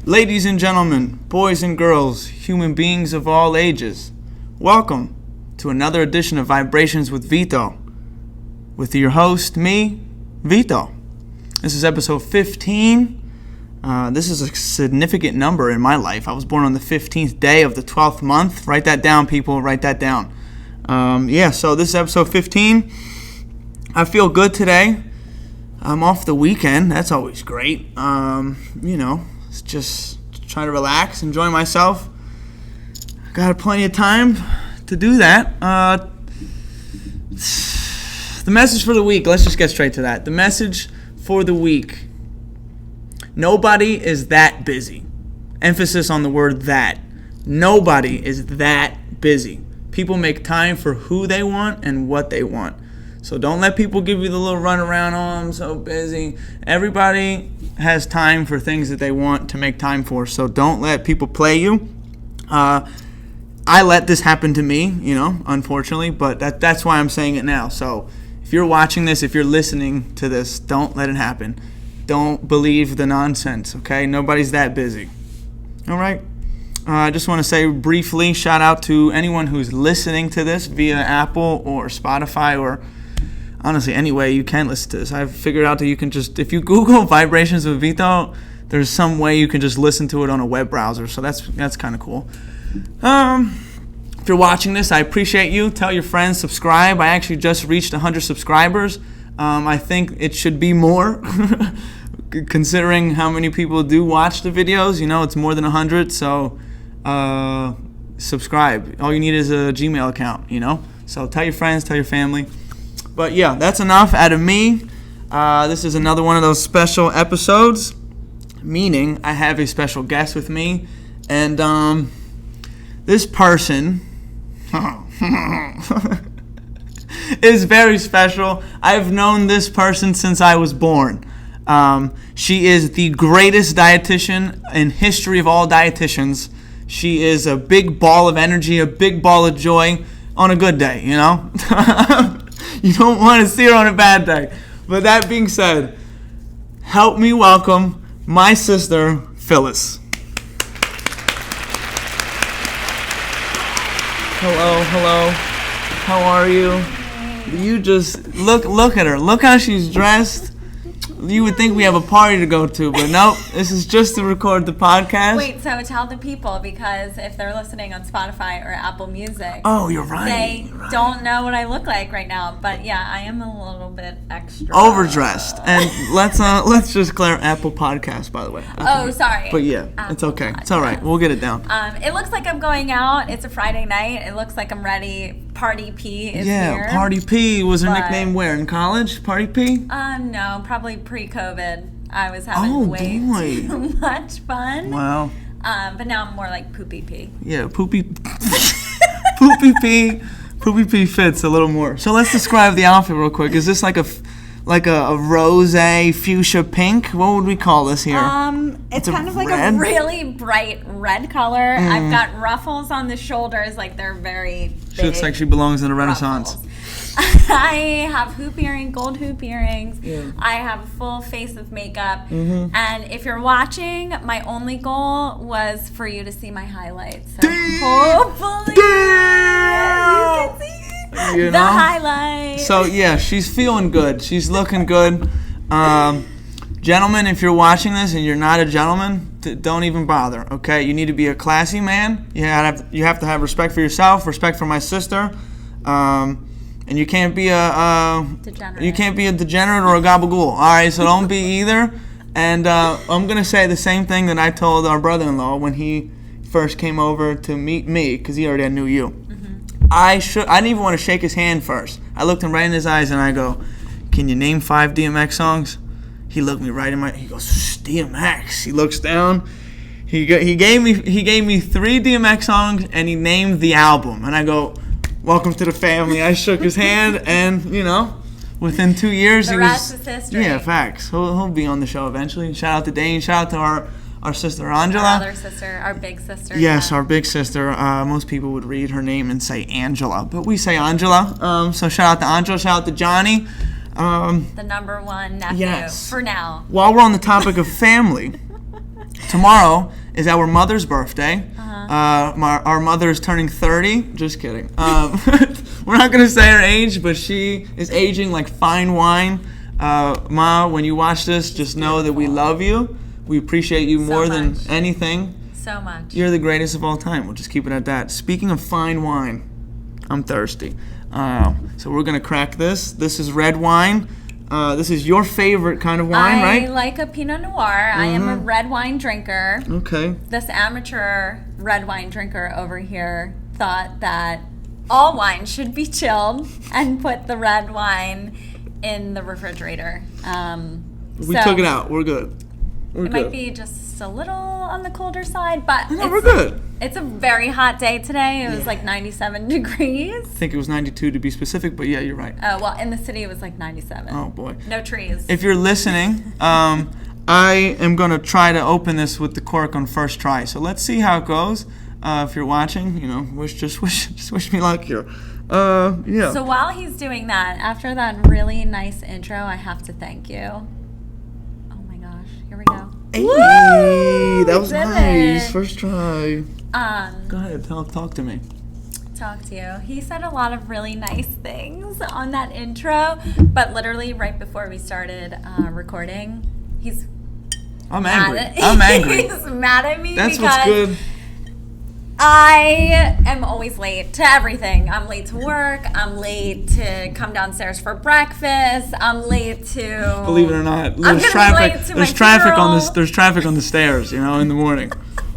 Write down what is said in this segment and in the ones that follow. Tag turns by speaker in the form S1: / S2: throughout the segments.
S1: Ladies and gentlemen, boys and girls, human beings of all ages, welcome to another edition of Vibrations with Vito. With your host, me, Vito. This is episode 15. This is a significant number in my life. I was born on the 15th day of the 12th month. Write that down, people. Write that down. So this is episode 15. I feel good today. I'm off the weekend. That's always great. Just try to relax, enjoy myself. Got plenty of time to do that. The message for the week, let's just get straight to that. The message for the week. Nobody is that busy. Emphasis on the word that. Nobody is that busy. People make time for who they want and what they want. So don't let people give you the little runaround, I'm so busy. Everybody has time for things that they want to make time for. So don't let people play you. I let this happen to me, unfortunately, but that's why I'm saying it now. So if you're watching this, if you're listening to this, don't let it happen. Don't believe the nonsense, okay? Nobody's that busy. All right? I just want to say briefly, shout out to anyone who's listening to this via Apple or Spotify or honestly any way you can listen to this. I've figured out that you can just, if you Google Vibrations with Vito, there's some way you can just listen to it on a web browser. So that's kind of cool. If you're watching this, I appreciate you. Tell your friends, subscribe. I actually just reached 100 subscribers. I think it should be more, considering how many people do watch the videos. It's more than 100, so subscribe. All you need is a Gmail account, So tell your friends, tell your family. But yeah, that's enough out of me. This is another one of those special episodes, meaning I have a special guest with me, and this person is very special. I've known this person since I was born. She is the greatest dietitian in history of all dietitians. She is a big ball of energy, a big ball of joy on a good day, You don't want to see her on a bad day. But that being said, help me welcome my sister, Phyllis. Hello. How are you? You just look at her. Look how she's dressed. You would think we have a party to go to, but nope. This is just to record the podcast.
S2: Wait, so tell the people, because if they're listening on Spotify or Apple Music,
S1: oh, you're right.
S2: They don't know what I look like right now. But yeah, I am a little bit extra
S1: overdressed. And let's just clear Apple Podcast, by the way.
S2: Sorry.
S1: But yeah,
S2: Apple
S1: it's okay.
S2: Podcast.
S1: It's all right. We'll get it down.
S2: It looks like I'm going out. It's a Friday night. It looks like I'm ready. Party P is here.
S1: Yeah, Party P was her nickname where? In college? Party P?
S2: No, probably pre-COVID. I was having way too much fun.
S1: Wow.
S2: But now I'm more like Poopy P.
S1: Yeah, Poopy P. Poopy P fits a little more. So let's describe the outfit real quick. Is this like a rose fuchsia pink? What would we call this here?
S2: It's kind of like a really bright red color. I've got ruffles on the shoulders, like they're very big.
S1: She looks like she belongs in a Renaissance.
S2: I have gold hoop earrings. Yeah. I have a full face of makeup. Mm-hmm. And if you're watching, my only goal was for you to see my highlights. So hopefully you can see the highlights.
S1: So yeah, she's feeling good. She's looking good. Gentlemen, if you're watching this and you're not a gentleman, don't even bother, okay? You need to be a classy man. You have to have respect for yourself, respect for my sister. And you can't be a degenerate or a gabagool. All right, so don't be either. And I'm gonna say the same thing that I told our brother-in-law when he first came over to meet me, because he already knew you. Mm-hmm. I didn't even want to shake his hand first. I looked him right in his eyes and I go, "Can you name 5 DMX songs?" He looked me right in my. He goes, "DMX." He looks down. He gave me 3 DMX songs and he named the album. And I go, "Welcome to the family." I shook his hand, and within 2 years,
S2: the rest is history.
S1: Yeah, facts. He'll be on the show eventually. Shout out to Dane. Shout out to our sister Angela.
S2: Our other sister, our big sister.
S1: Yes, our big sister. Most people would read her name and say Angela, but we say Angela. So shout out to Angela. Shout out to Johnny.
S2: The number one nephew for now.
S1: While we're on the topic of family, tomorrow is our mother's birthday. Our mother is turning 30. Just kidding. We're not going to say her age, but she is aging like fine wine. Ma, when you watch this, just know that we love you. We appreciate you more than anything.
S2: So much.
S1: You're the greatest of all time. We'll just keep it at that. Speaking of fine wine, I'm thirsty. So we're going to crack this. This is red wine. This is your favorite kind of wine, right?
S2: I like a Pinot Noir. I am a red wine drinker.
S1: Okay.
S2: This amateur red wine drinker over here thought that all wine should be chilled and put the red wine in the refrigerator.
S1: We took it out. We're good.
S2: It might be just a little on the colder side, but
S1: we're good.
S2: It's a very hot day today. It was like 97 degrees.
S1: I think it was 92 to be specific, but yeah, you're right.
S2: Oh, well, in the city it was like 97.
S1: Oh, boy.
S2: No trees.
S1: If you're listening, I am going to try to open this with the cork on first try. So let's see how it goes. If you're watching, just wish me luck here. Yeah.
S2: So while he's doing that, after that really nice intro, I have to thank you. Oh my gosh, here we go.
S1: Hey,
S2: Woo!
S1: that was nice. First try. Go ahead, talk to me.
S2: Talk to you. He said a lot of really nice things on that intro, but literally right before we started recording,
S1: I'm angry. I'm angry.
S2: He's mad at me.
S1: That's
S2: because
S1: what's good.
S2: I am always late to everything. I'm late to work. I'm late to come downstairs for breakfast. I'm late to.
S1: Believe it or not,
S2: there's traffic.
S1: There's traffic on this. There's traffic on the stairs. In the morning,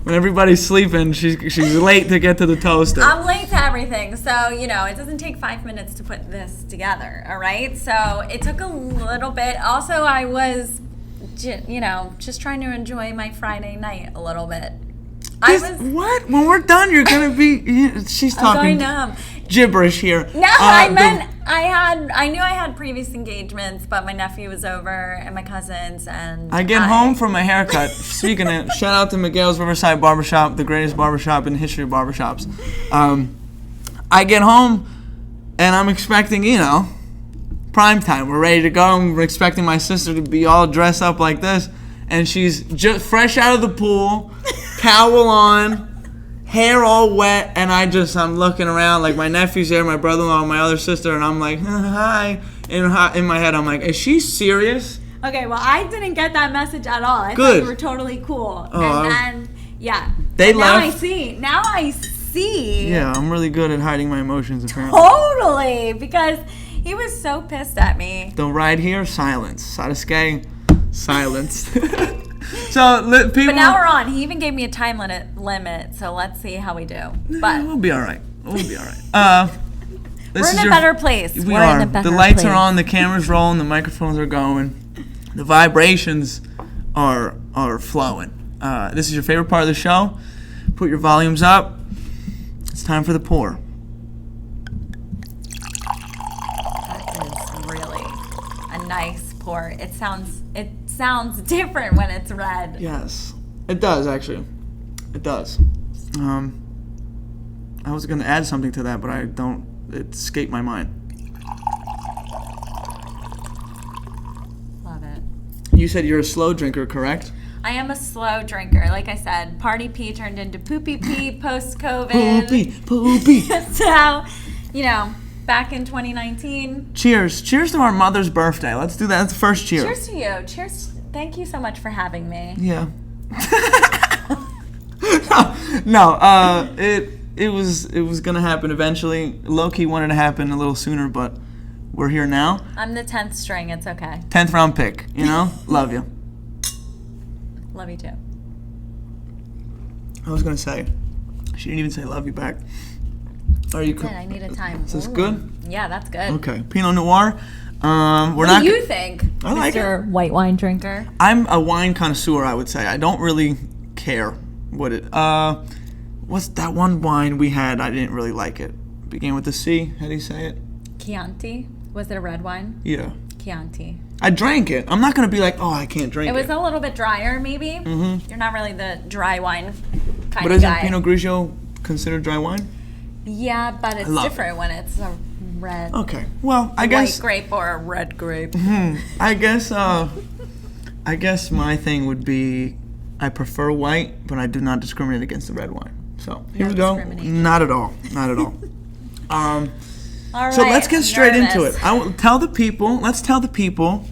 S1: when everybody's sleeping, she's late to get to the toaster.
S2: I'm late to everything, so it doesn't take 5 minutes to put this together. All right, so it took a little bit. Also, I was, just trying to enjoy my Friday night a little bit.
S1: What? When we're done, you're gonna be. She's talking gibberish here.
S2: No, I meant I knew I had previous engagements, but my nephew was over and my cousins and.
S1: I get home from a haircut. Speaking of, shout out to Miguel's Riverside Barbershop, the greatest barbershop in the history of barbershops. I get home and I'm expecting, prime time. We're ready to go. I'm expecting my sister to be all dressed up like this, and she's just fresh out of the pool. Towel on, hair all wet, and I'm looking around like my nephew's there, my brother-in-law, my other sister, and I'm like, hi. In my head, I'm like, is she serious?
S2: Okay, well, I didn't get that message at all. I thought you were totally cool. And yeah.
S1: They left.
S2: Now I see.
S1: Yeah, I'm really good at hiding my emotions, apparently.
S2: Totally, because he was so pissed at me.
S1: The ride here, silence. Sasuke, silence. So people.
S2: But now we're on. He even gave me a time limit. So let's see how we do. But
S1: we'll be all right. We're in
S2: a better place.
S1: We are. The lights are on. The camera's rolling. The microphones are going. The vibrations are flowing. This is your favorite part of the show. Put your volumes up. It's time for the pour.
S2: That is really a nice pour. It sounds different when it's red.
S1: Yes, it does actually. It does. I was going to add something to that, but it escaped my mind.
S2: Love it.
S1: You said you're a slow drinker, correct?
S2: I am a slow drinker. Like I said, Party Pee turned into Poopy Pee post-COVID.
S1: Poopy.
S2: So, back in 2019.
S1: Cheers to our mother's birthday. Let's do that. That's the first cheer.
S2: Cheers to you. Cheers. Thank you so much for having me.
S1: Yeah. No. It was gonna happen eventually. Low-key wanted to happen a little sooner, but we're here now.
S2: I'm the 10th string. It's okay.
S1: 10th round pick. Love you.
S2: Love you too.
S1: I was gonna say, she didn't even say love you back. Are you?
S2: I need a time.
S1: Is this good?
S2: Yeah, that's good.
S1: Okay, Pinot Noir.
S2: What do you think,
S1: I like
S2: Mr. White wine drinker?
S1: I'm a wine connoisseur, I would say. I don't really care what it. What's that one wine we had? I didn't really like it. Began with a C. How do you say it?
S2: Chianti. Was it a red wine?
S1: Yeah.
S2: Chianti.
S1: I drank it. I'm not gonna be like, I can't drink it.
S2: It was a little bit drier, maybe. Mm-hmm. You're not really the dry wine kind of guy.
S1: But isn't Pinot Grigio considered dry wine?
S2: Yeah, but it's different when it's a red.
S1: Okay. Well, I guess
S2: white grape or a red grape.
S1: I guess my thing would be I prefer white, but I do not discriminate against the red wine. So here we
S2: No
S1: go.
S2: discrimination.
S1: Not at all. Not at all.
S2: All right,
S1: So let's get
S2: I'm
S1: straight
S2: nervous.
S1: into it. Let's tell the people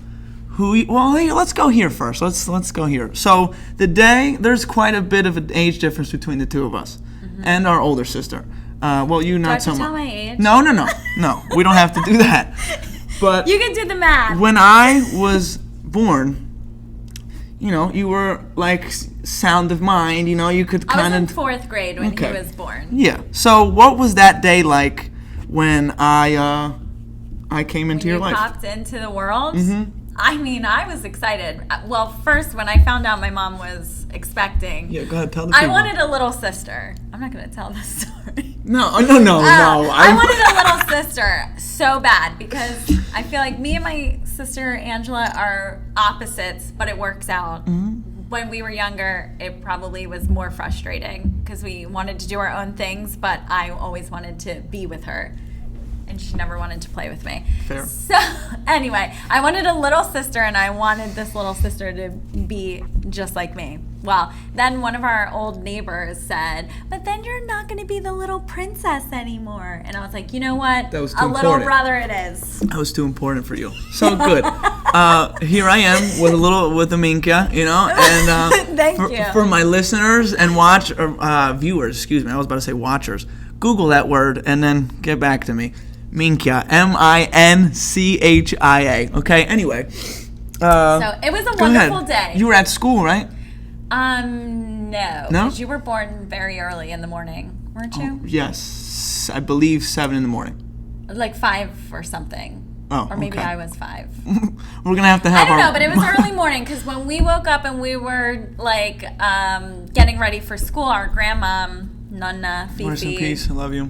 S1: who. Hey, let's go here first. Let's go here. So there's quite a bit of an age difference between the two of us, and our older sister. Well, you
S2: Do I
S1: not
S2: have
S1: so
S2: to tell
S1: much.
S2: my age?
S1: No. We don't have to do that. But
S2: You can do the math.
S1: when I was born, you were like sound of mind. You could
S2: I was
S1: kind
S2: in
S1: of.
S2: 4th grade when
S1: Okay.
S2: he was born.
S1: Yeah. So what was that day like when I came into your
S2: You
S1: life?
S2: popped into the world.
S1: Mhm.
S2: I mean, I was excited. Well, first, when I found out my mom was expecting,
S1: Yeah, go ahead, tell the
S2: I
S1: people.
S2: wanted a little sister. I'm not going to tell this story.
S1: No.
S2: I wanted a little sister so bad because I feel like me and my sister Angela are opposites, but it works out. When we were younger, it probably was more frustrating because we wanted to do our own things, but I always wanted to be with her. And she never wanted to play with me.
S1: Fair.
S2: So anyway, I wanted a little sister, and I wanted this little sister to be just like me. Well, then one of our old neighbors said, "But then you're not going to be the little princess anymore." And I was like, you know what?
S1: That was too
S2: a little
S1: important.
S2: brother it is.
S1: That was too important for you. So good. Here I am with a minka, and
S2: Thank you.
S1: For my listeners and viewers, excuse me, I was about to say watchers. Google that word and then get back to me. Minka, Minchia. Okay. Anyway.
S2: So it was a
S1: Go
S2: wonderful
S1: ahead.
S2: day.
S1: You were at school, right?
S2: No.
S1: No?
S2: Because you were born very early in the morning, weren't you?
S1: Yes, I believe 7 in the morning.
S2: Like 5 or something.
S1: Oh,
S2: Or maybe
S1: okay.
S2: I was 5.
S1: We're gonna have to
S2: I
S1: have
S2: don't
S1: our.
S2: know, but it was early morning because when we woke up and we were like getting ready for school, our grandmom, Nonna
S1: Rest in
S2: Fifi,
S1: peace. I love you.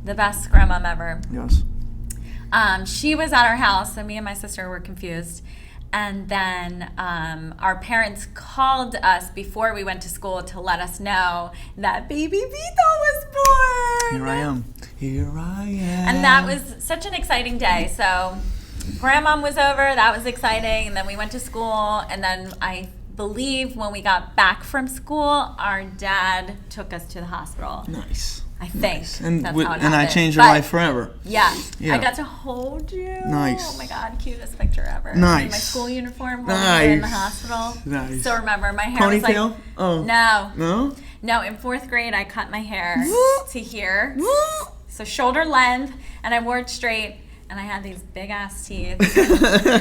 S2: the best grandmom ever,
S1: Yes.
S2: she was at our house, so me and my sister were confused. And then our parents called us before we went to school to let us know that baby Vito was born.
S1: Here I am.
S2: And that was such an exciting day. So grandmom was over, that was exciting. And then we went to school. And then I believe when we got back from school, our dad took us to the hospital.
S1: Nice.
S2: I think
S1: And
S2: that's
S1: with,
S2: how it
S1: and I
S2: happened.
S1: changed your
S2: But,
S1: life forever.
S2: Yeah,
S1: Yeah.
S2: I got to hold you.
S1: Nice.
S2: Oh my God, cutest picture ever.
S1: Nice.
S2: In my school uniform when we were in the
S1: Nice.
S2: hospital.
S1: Nice.
S2: Still remember, my hair was
S1: Ponytail?
S2: like...
S1: Oh.
S2: No,
S1: No?
S2: in 4th grade, I cut my hair to here. So shoulder length, and I wore it straight, and I had these big ass teeth.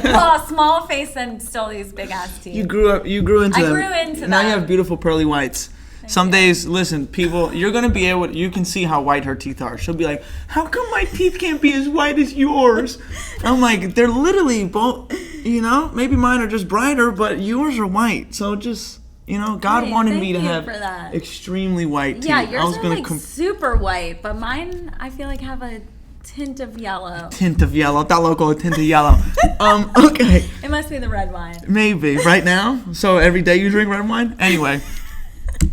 S2: Well, a small face and still these big ass teeth.
S1: You grew into
S2: I
S1: them.
S2: grew into
S1: Now
S2: them.
S1: you have beautiful pearly whites. Some days, listen, people, you're going to be able you can see how white her teeth are. She'll be like, how come my teeth can't be as white as yours? I'm like, they're literally both, maybe mine are just brighter, but yours are white. So just, God
S2: Hey,
S1: wanted me to
S2: thank you
S1: have
S2: for that.
S1: extremely white teeth.
S2: Yeah,
S1: I
S2: yours
S1: was
S2: are
S1: gonna
S2: like super white, but mine, I feel like have a tint of yellow.
S1: tint of yellow. That local tint of yellow. Okay.
S2: It must be the red wine.
S1: Maybe right now. So every day you drink red wine. Anyway,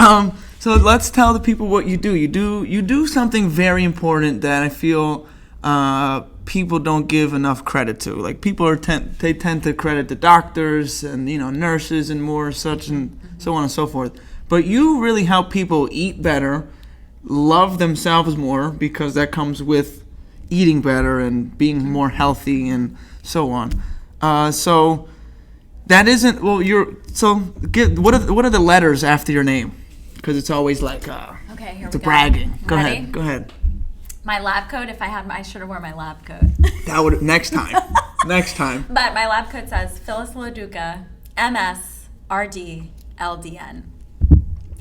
S1: so let's tell the people what you do. You do something very important that I feel people don't give enough credit to. Like people tend to credit the doctors and nurses and more such and so on and so forth. But you really help people eat better, love themselves more because that comes with eating better and being more healthy and so on. So that isn't what are the letters after your name? Because it's always like
S2: Okay, here
S1: it's
S2: we
S1: a
S2: go.
S1: bragging. Go
S2: Ready?
S1: ahead.
S2: My lab coat, if I had, I should have worn my lab coat.
S1: That would next time.
S2: But my lab coat says Phyllis Laduca, MS, RD, LDN.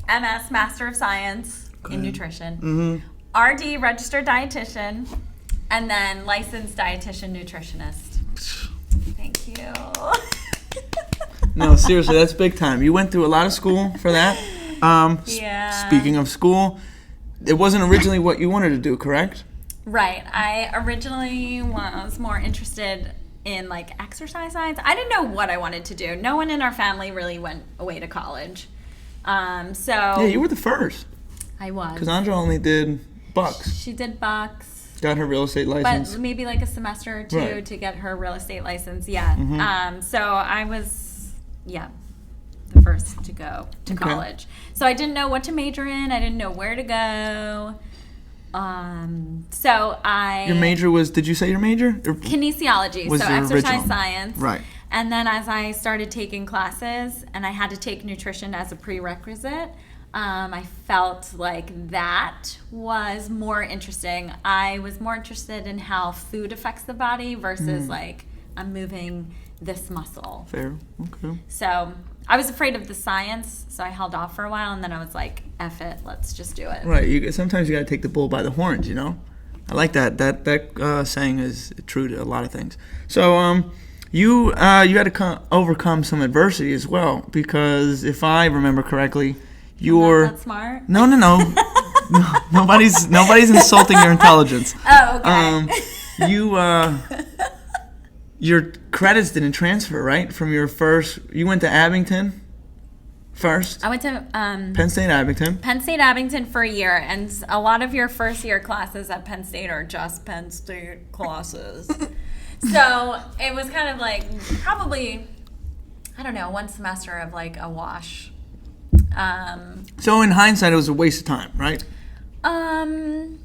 S2: MS, Master of Science in Nutrition.
S1: Mm-hmm.
S2: RD, Registered Dietitian. And then Licensed Dietitian Nutritionist. Thank you.
S1: No, seriously, that's big time. You went through a lot of school for that.
S2: Yeah.
S1: Speaking of school, it wasn't originally what you wanted to do, correct?
S2: Right. I originally was more interested in like exercise science. I didn't know what I wanted to do. No one in our family really went away to college.
S1: Yeah, you were the first.
S2: I was.
S1: Because Andra only did Bucks.
S2: She did Bucks.
S1: Got her real estate license.
S2: But maybe like a semester or two
S1: Right.
S2: to get her real estate license. Yeah.
S1: Mm-hmm.
S2: So I was, yeah. the first to go to college. So I didn't know what to major in. I didn't know where to go.
S1: Your major was, did you say your major?
S2: Kinesiology, so exercise science.
S1: Right.
S2: And then as I started taking classes, and I had to take nutrition as a prerequisite, I felt like that was more interesting. I was more interested in how food affects the body versus like I'm moving this muscle.
S1: Fair. Okay.
S2: So I was afraid of the science, so I held off for a while, and then I was like, F it, let's just do it.
S1: Right. Sometimes you got to take the bull by the horns, you know? I like that. That saying is true to a lot of things. So you had to overcome some adversity as well, because if I remember correctly, you're
S2: not that smart.
S1: No. No, nobody's insulting your intelligence.
S2: Oh, okay.
S1: Your credits didn't transfer, right? From your first, you went to Abington first.
S2: I went to
S1: Penn State
S2: Abington for a year, and a lot of your first year classes at Penn State are just Penn State classes. So it was kind of like probably, I don't know, one semester of like a wash.
S1: So in hindsight, it was a waste of time, right?
S2: No.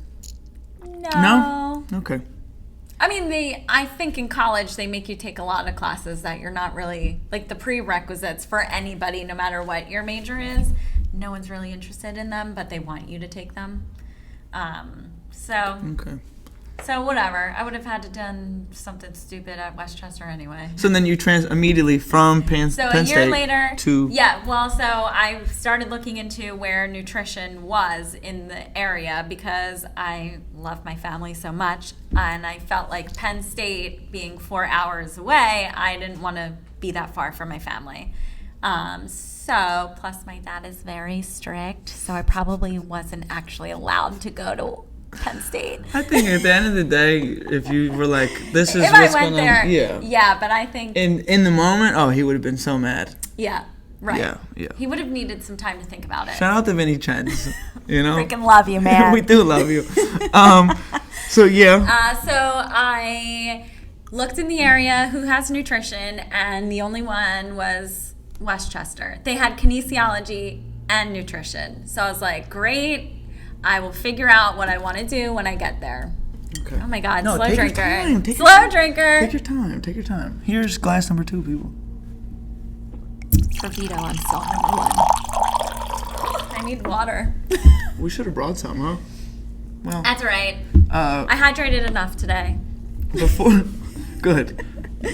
S1: Okay.
S2: I mean, I think in college they make you take a lot of classes that you're not really, like the prerequisites for anybody, no matter what your major is. No one's really interested in them, but they want you to take them.
S1: Okay.
S2: So whatever. I would have had to done something stupid at Westchester anyway.
S1: So then you immediately from Penn State
S2: So a year later,
S1: to...
S2: Yeah, well, so I started looking into where nutrition was in the area because I love my family so much. And I felt like Penn State being 4 hours away, I didn't want to be that far from my family. So, plus my dad is very strict, so I probably wasn't actually allowed to go to Penn State.
S1: I think at the end of the day, if you were like, this is
S2: if
S1: what's
S2: I went
S1: gonna,
S2: there,
S1: yeah,
S2: but I think
S1: in the moment, he would have been so mad.
S2: Yeah, right.
S1: Yeah.
S2: He would have needed some time to think about it.
S1: Shout out to Vinny Chens, you know.
S2: Freaking love you, man.
S1: We do love you. So yeah.
S2: So I looked in the area who has nutrition, and the only one was Westchester. They had kinesiology and nutrition. So I was like, great. I will figure out what I want to do when I get there.
S1: Okay.
S2: Oh my God,
S1: no,
S2: slow
S1: take
S2: drinker.
S1: Your time.
S2: Slow drinker.
S1: Take your time. Here's glass number 2, people.
S2: For Vito, I'm still number 1. I need water.
S1: We should have brought some, huh? Well,
S2: that's right. I hydrated enough today.
S1: Before, good.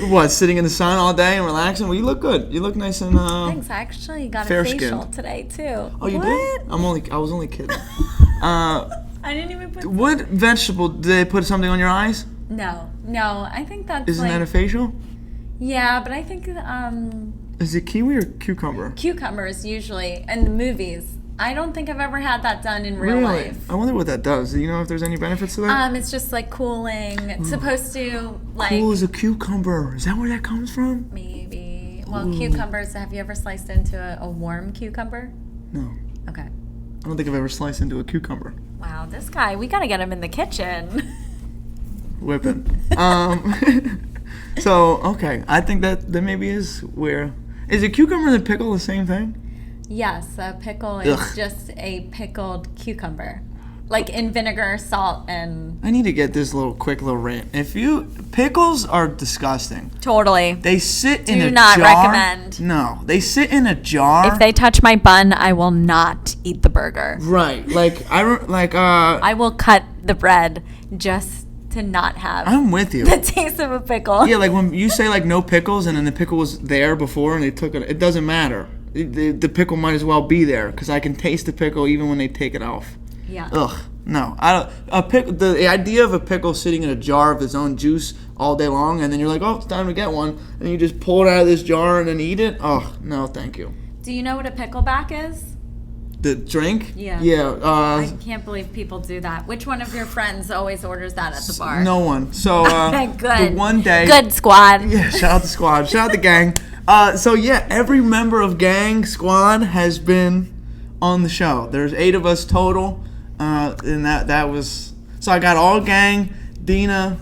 S1: What, sitting in the sun all day and relaxing? Well, you look good. You look nice and
S2: thanks. I actually got a facial today too.
S1: Oh, you did? I was only kidding.
S2: I didn't even put.
S1: What vegetable did they put something on your eyes?
S2: No. I think that's.
S1: Isn't that a facial?
S2: Yeah, but I think
S1: Is it kiwi or cucumber?
S2: Cucumbers usually in the movies. I don't think I've ever had that done in real life.
S1: I wonder what that does. Do you know if there's any benefits to that?
S2: It's just like cooling. It's supposed to like.
S1: Cool as a cucumber. Is that where that comes from?
S2: Maybe. Well, cucumbers. Have you ever sliced into a warm cucumber?
S1: No.
S2: Okay.
S1: I don't think I've ever sliced into a cucumber.
S2: Wow, this guy. We gotta get him in the kitchen.
S1: Whipping. So okay, I think that maybe is where. Is a cucumber and a pickle the same thing?
S2: Yes, a pickle is just a pickled cucumber. Like in vinegar, salt, and...
S1: I need to get this quick little rant. Pickles are disgusting.
S2: Totally.
S1: They sit in a jar.
S2: Do not recommend.
S1: No, they sit in a jar.
S2: If they touch my bun, I will not eat the burger.
S1: Right.
S2: I will cut the bread just to not have...
S1: I'm with you.
S2: The taste of a pickle.
S1: Yeah, like when you say no pickles and then the pickle was there before and they took it, it doesn't matter. The pickle might as well be there because I can taste the pickle even when they take it off.
S2: Yeah.
S1: Ugh. No. I don't. The idea of a pickle sitting in a jar of its own juice all day long, and then you're like, oh, it's time to get one, and you just pull it out of this jar and then eat it. Oh no, thank you.
S2: Do you know what a pickleback is?
S1: The drink?
S2: Yeah.
S1: Yeah.
S2: I can't believe people do that. Which one of your friends always orders that at the bar?
S1: No one. So
S2: good.
S1: The one day.
S2: Good squad.
S1: Yeah. Shout out the squad. Shout out the gang. So yeah, every member of gang squad has been on the show. There's 8 of us total, and that was. So I got all gang, Dina.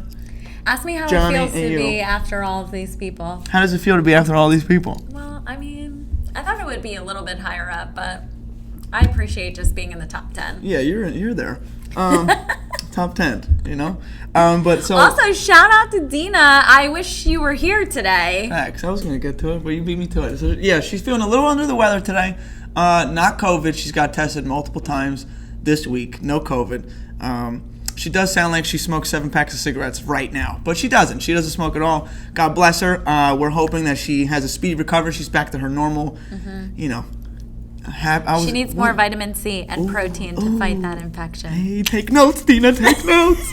S2: Ask me how
S1: Johnny,
S2: it feels to
S1: and
S2: be
S1: you.
S2: after all of these people.
S1: How does it feel to be after all these people?
S2: Well, I mean, I thought it would be a little bit higher up, but I appreciate just being in the top 10.
S1: Yeah, you're there. Top 10, you know? But so
S2: also, shout out to Dina. I wish you were here today.
S1: Thanks. I was going to get to it, but you beat me to it. So, yeah, she's feeling a little under the weather today. Not COVID. She's got tested multiple times this week. No COVID. She does sound like she smokes 7 packs of cigarettes right now, but she doesn't. She doesn't smoke at all. God bless her. We're hoping that she has a speedy recovery. She's back to her normal, you know.
S2: She needs more vitamin C and protein to fight that infection.
S1: Hey, take notes, Dina. Take notes.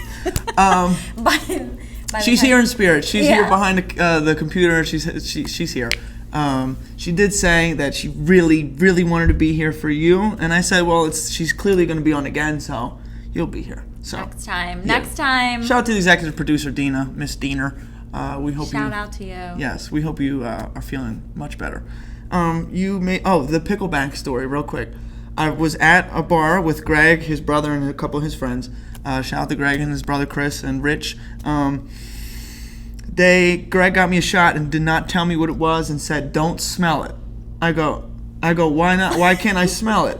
S1: She's here in spirit. She's here behind the computer. She's here. She did say that she really, really wanted to be here for you, and I said, well, she's clearly going to be on again, so you'll be here. So
S2: next time.
S1: Shout out to the executive producer, Dina, Miss Diener. We hope
S2: Shout out to you.
S1: Yes, we hope you are feeling much better. The pickleback story, real quick. I was at a bar with Greg, his brother, and a couple of his friends. Shout out to Greg and his brother Chris and Rich. Greg got me a shot and did not tell me what it was and said, "Don't smell it." I go, why not? Why can't I smell it?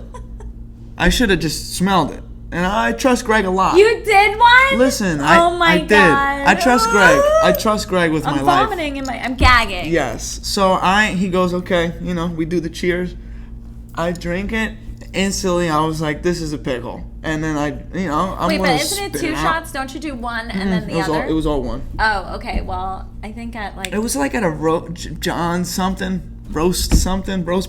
S1: I should have just smelled it. And I trust Greg a lot.
S2: You did one?
S1: Listen,
S2: I
S1: did. I trust Greg. I trust Greg with my life.
S2: I'm vomiting I'm gagging.
S1: Yes. So he goes, okay, we do the cheers. I drink it. Instantly, I was like, this is a pickle. And then I'm
S2: Wait, but isn't it 2 shots? Don't you do one and then the other?
S1: It was all one.
S2: Oh, okay. Well, I think
S1: it was like at a roast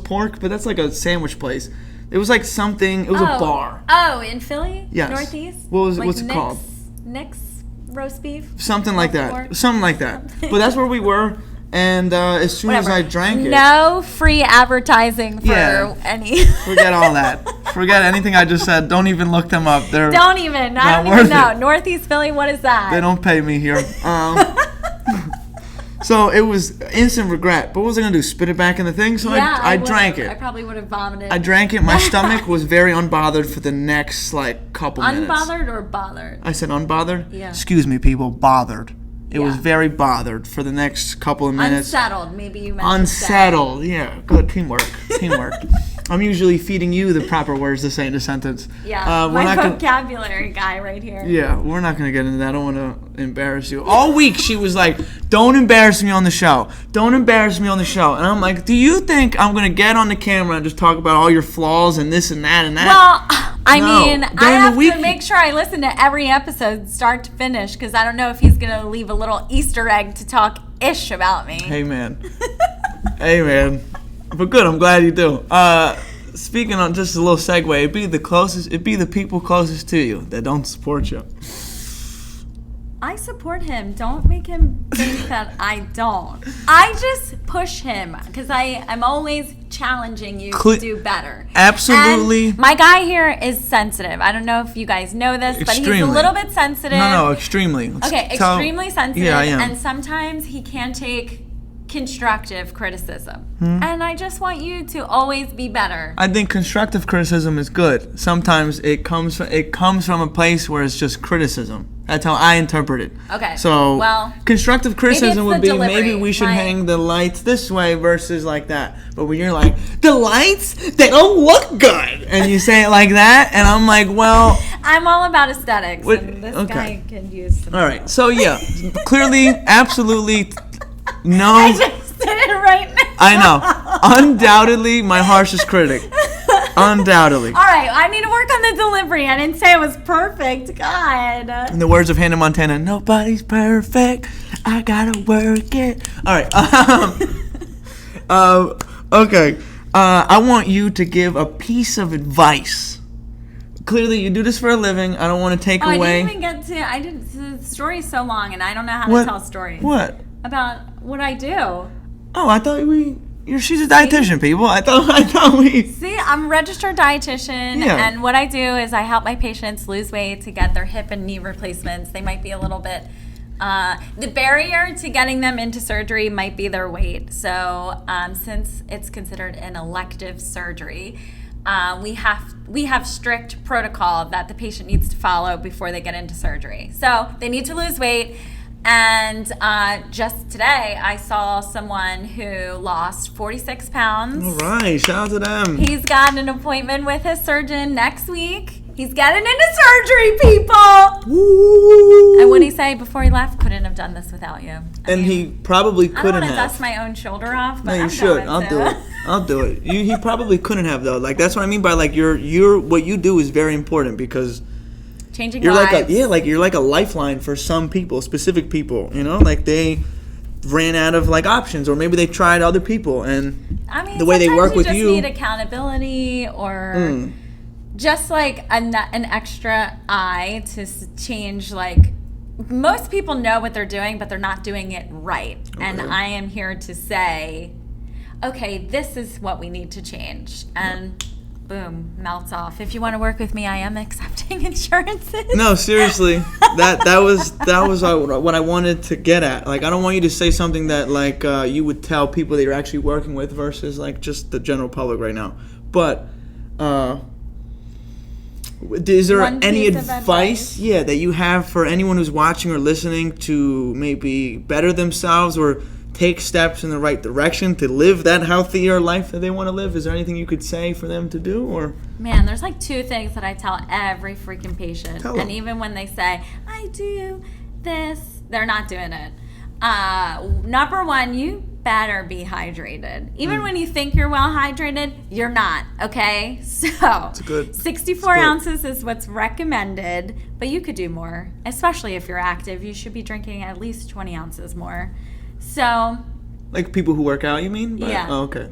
S1: pork, but that's like a sandwich place. It was like something. It was a bar.
S2: Oh, in Philly?
S1: Yes.
S2: Northeast?
S1: What's it called?
S2: Nick's roast beef?
S1: Something like that. Something like that. But that's where we were. And as soon as I drank it.
S2: No free advertising for any.
S1: Forget all that. Forget anything I just said. Don't even look them up. I don't even
S2: know. Northeast Philly, what is that?
S1: They don't pay me here. So it was instant regret. But what was I going to do? Spit it back in the thing? So I drank it.
S2: I probably would have vomited.
S1: I drank it. My stomach was very unbothered for the next couple minutes.
S2: Unbothered or bothered?
S1: I said unbothered?
S2: Yeah.
S1: Excuse me, people. Bothered. It was very bothered for the next couple of minutes.
S2: Unsettled, maybe you meant
S1: unsettled, yeah. Good teamwork. I'm usually feeding you the proper words to say in a sentence.
S2: Yeah, my vocabulary guy right here.
S1: Yeah, we're not going to get into that. I don't want to embarrass you. All week she was like, don't embarrass me on the show. Don't embarrass me on the show. And I'm like, do you think I'm going to get on the camera and just talk about all your flaws and this and that and that?
S2: Well, I have to make sure I listen to every episode start to finish because I don't know if he's going to leave a little Easter egg to talk ish about me.
S1: Hey, man. But good, I'm glad you do. Speaking on just a little segue, it'd be the people closest to you that don't support you.
S2: I support him. Don't make him think that I don't. I just push him because I'm always challenging you to do better.
S1: Absolutely.
S2: And my guy here is sensitive. I don't know if you guys know this, but he's a little bit sensitive.
S1: No, extremely.
S2: Extremely sensitive.
S1: Yeah, I am.
S2: And sometimes he can take constructive criticism. And I just want you to always be better.
S1: I think constructive criticism is good. Sometimes it comes from a place where it's just criticism. That's how I interpret it.
S2: Okay.
S1: So, constructive criticism would be maybe we should hang the lights this way versus like that. But when you're like, the lights, they don't look good. And you say it like that, and I'm like, well.
S2: I'm all about aesthetics, and this guy can use some.
S1: All right. So, clearly, absolutely, no.
S2: I just did it right now.
S1: I know. Undoubtedly, my harshest critic. Undoubtedly.
S2: All right, I need to work on the delivery. I didn't say it was perfect. God.
S1: In the words of Hannah Montana, nobody's perfect. I gotta work it. All right. Okay. I want you to give a piece of advice. Clearly, you do this for a living. I don't want to take away.
S2: I didn't even get to. The story's so long, and I don't know how to tell stories.
S1: What?
S2: About what I do.
S1: Oh, I thought she's a dietitian, people. I thought we.
S2: See, I'm a registered dietitian, and what I do is I help my patients lose weight to get their hip and knee replacements. They might be a little bit. The barrier to getting them into surgery might be their weight. So, since it's considered an elective surgery, we have strict protocol that the patient needs to follow before they get into surgery. So they need to lose weight. And just today, I saw someone who lost 46 pounds.
S1: All right, shout out to them.
S2: He's got an appointment with his surgeon next week. He's getting into surgery, people.
S1: Woo.
S2: And what did he say before he left? Couldn't have done this without you.
S1: He probably couldn't have.
S2: I don't want to dust my own shoulder off, but
S1: no, you
S2: I'm
S1: should.
S2: going
S1: I'll
S2: to.
S1: do it. I'll do it. He probably couldn't have though. Like that's what I mean by like you're what you do is very important because
S2: changing
S1: you're
S2: lives.
S1: you're like a lifeline for some people, specific people. You know, like they ran out of like options, or maybe they tried other people, and
S2: I mean,
S1: the way they work with
S2: you
S1: you.
S2: just need accountability or just like an extra eye to change. Like most people know what they're doing, but they're not doing it right. Okay. And I am here to say, okay, this is what we need to change, and boom, melts off. If you want to work with me, I am accepting insurances.
S1: No, seriously, that was what I wanted to get at. Like, I don't want you to say something that like you would tell people that you're actually working with versus like just the general public right now. But is there any advice, that you have for anyone who's watching or listening to maybe better themselves or take steps in the right direction to live that healthier life that they want to live? Is there anything you could say for them to do? Or
S2: man, there's like 2 things that I tell every freaking patient.
S1: Tell them.
S2: And even when they say, I do this, they're not doing it. Number 1, you better be hydrated. Even when you think you're well hydrated, you're not, okay? So 64 ounces is what's recommended, but you could do more. Especially if you're active, you should be drinking at least 20 ounces more. So,
S1: like people who work out, you mean?
S2: Yeah.
S1: Oh, okay.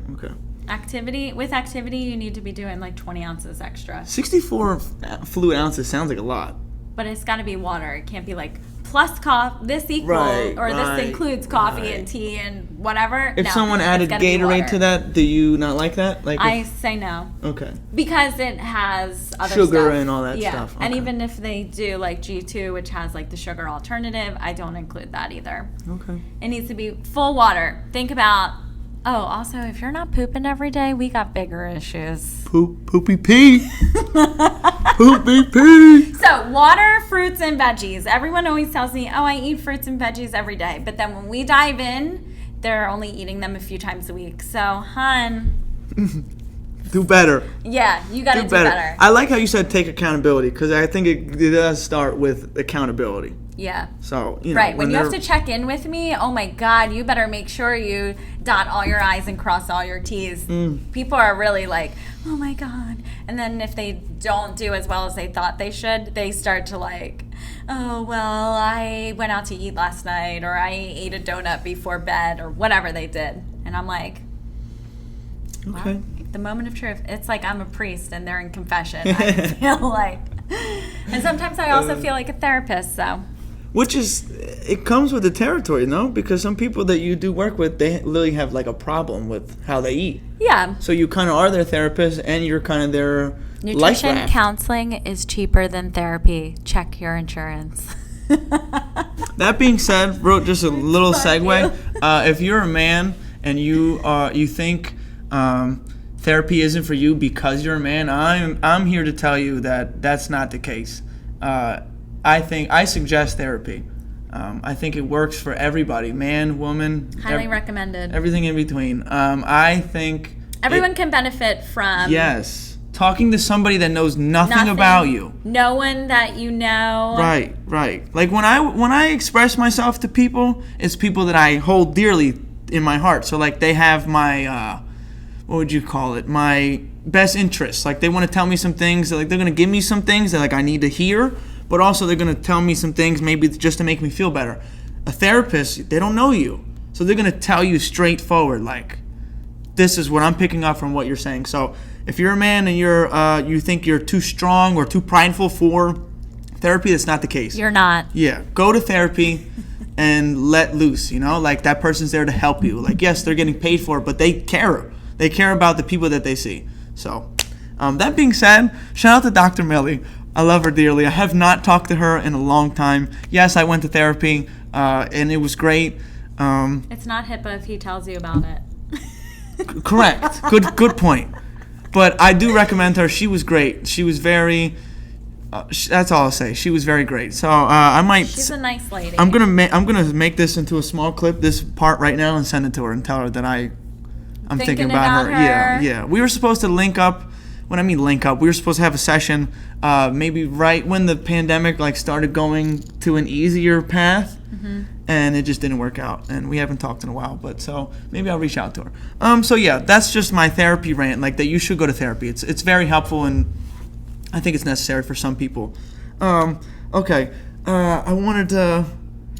S2: With activity, you need to be doing like 20 ounces extra.
S1: 64 fluid ounces sounds like a lot.
S2: But it's got to be water. It can't be like plus coffee. This this includes coffee and tea and whatever.
S1: If someone added Gatorade to that, do you not like that? Like
S2: I say no.
S1: Okay.
S2: Because it has other
S1: sugar
S2: stuff.
S1: and all that stuff. Okay.
S2: And even if they do like G2, which has like the sugar alternative, I don't include that either.
S1: Okay.
S2: It needs to be full water. Think about. Oh, also, if you're not pooping every day, we got bigger issues.
S1: Poopy pee. Poopy pee.
S2: So, water, fruits, and veggies. Everyone always tells me, oh, I eat fruits and veggies every day. But then when we dive in, they're only eating them a few times a week. So, hun.
S1: Do better.
S2: Yeah, you got to do better.
S1: I like how you said take accountability because I think it does start with accountability.
S2: Yeah.
S1: So,
S2: right. When you have to check in with me, oh my God, you better make sure you dot all your I's and cross all your T's. People are really like, oh my God. And then if they don't do as well as they thought they should, they start to like, oh, well, I went out to eat last night, or I ate a donut before bed, or whatever they did. And I'm like,
S1: okay.
S2: Wow, the moment of truth. It's like I'm a priest and they're in confession. I feel like. And sometimes I also feel like a therapist, so.
S1: Which is, it comes with the territory, no? Because some people that you do work with, they literally have like a problem with how they eat.
S2: Yeah.
S1: So you kind of are their therapist and you're kind of their
S2: nutrition
S1: life raft.
S2: Counseling is cheaper than therapy. Check your insurance.
S1: That being said, just a little segue. If you're a man and you think therapy isn't for you because you're a man, I'm here to tell you that that's not the case. I suggest therapy. I think it works for everybody, man, woman.
S2: Highly recommended.
S1: Everything in between. I think
S2: everyone can benefit from.
S1: Yes, talking to somebody that knows nothing about you.
S2: No one that you know.
S1: Right. Like when I express myself to people, it's people that I hold dearly in my heart. So like they have my what would you call it? My best interests. Like they want to tell me some things. Like they're gonna give me some things that like I need to hear. But also they're going to tell me some things maybe just to make me feel better. A therapist, they don't know you. So they're going to tell you straightforward, like, this is what I'm picking up from what you're saying. So if you're a man and you think you're too strong or too prideful for therapy, that's not the case.
S2: You're not.
S1: Yeah, go to therapy and let loose, like that person's there to help you. Like, yes, they're getting paid for it, but they care. They care about the people that they see. So that being said, shout out to Dr. Millie. I love her dearly. I have not talked to her in a long time. Yes, I went to therapy, and it was great.
S2: It's not HIPAA if he tells you about it.
S1: Correct. Good point. But I do recommend her. She was great. She was very That's all I'll say. She was very great. So I might.
S2: She's a nice lady.
S1: I'm gonna make this into a small clip, this part right now, and send it to her and tell her that I'm thinking about her. Yeah. We were supposed to link up. When I mean link up, we were supposed to have a session, maybe right when the pandemic started going to an easier path, and it just didn't work out, and we haven't talked in a while. But so maybe I'll reach out to her. So yeah, that's just my therapy rant. That you should go to therapy. It's very helpful, and I think it's necessary for some people. Okay. I wanted to.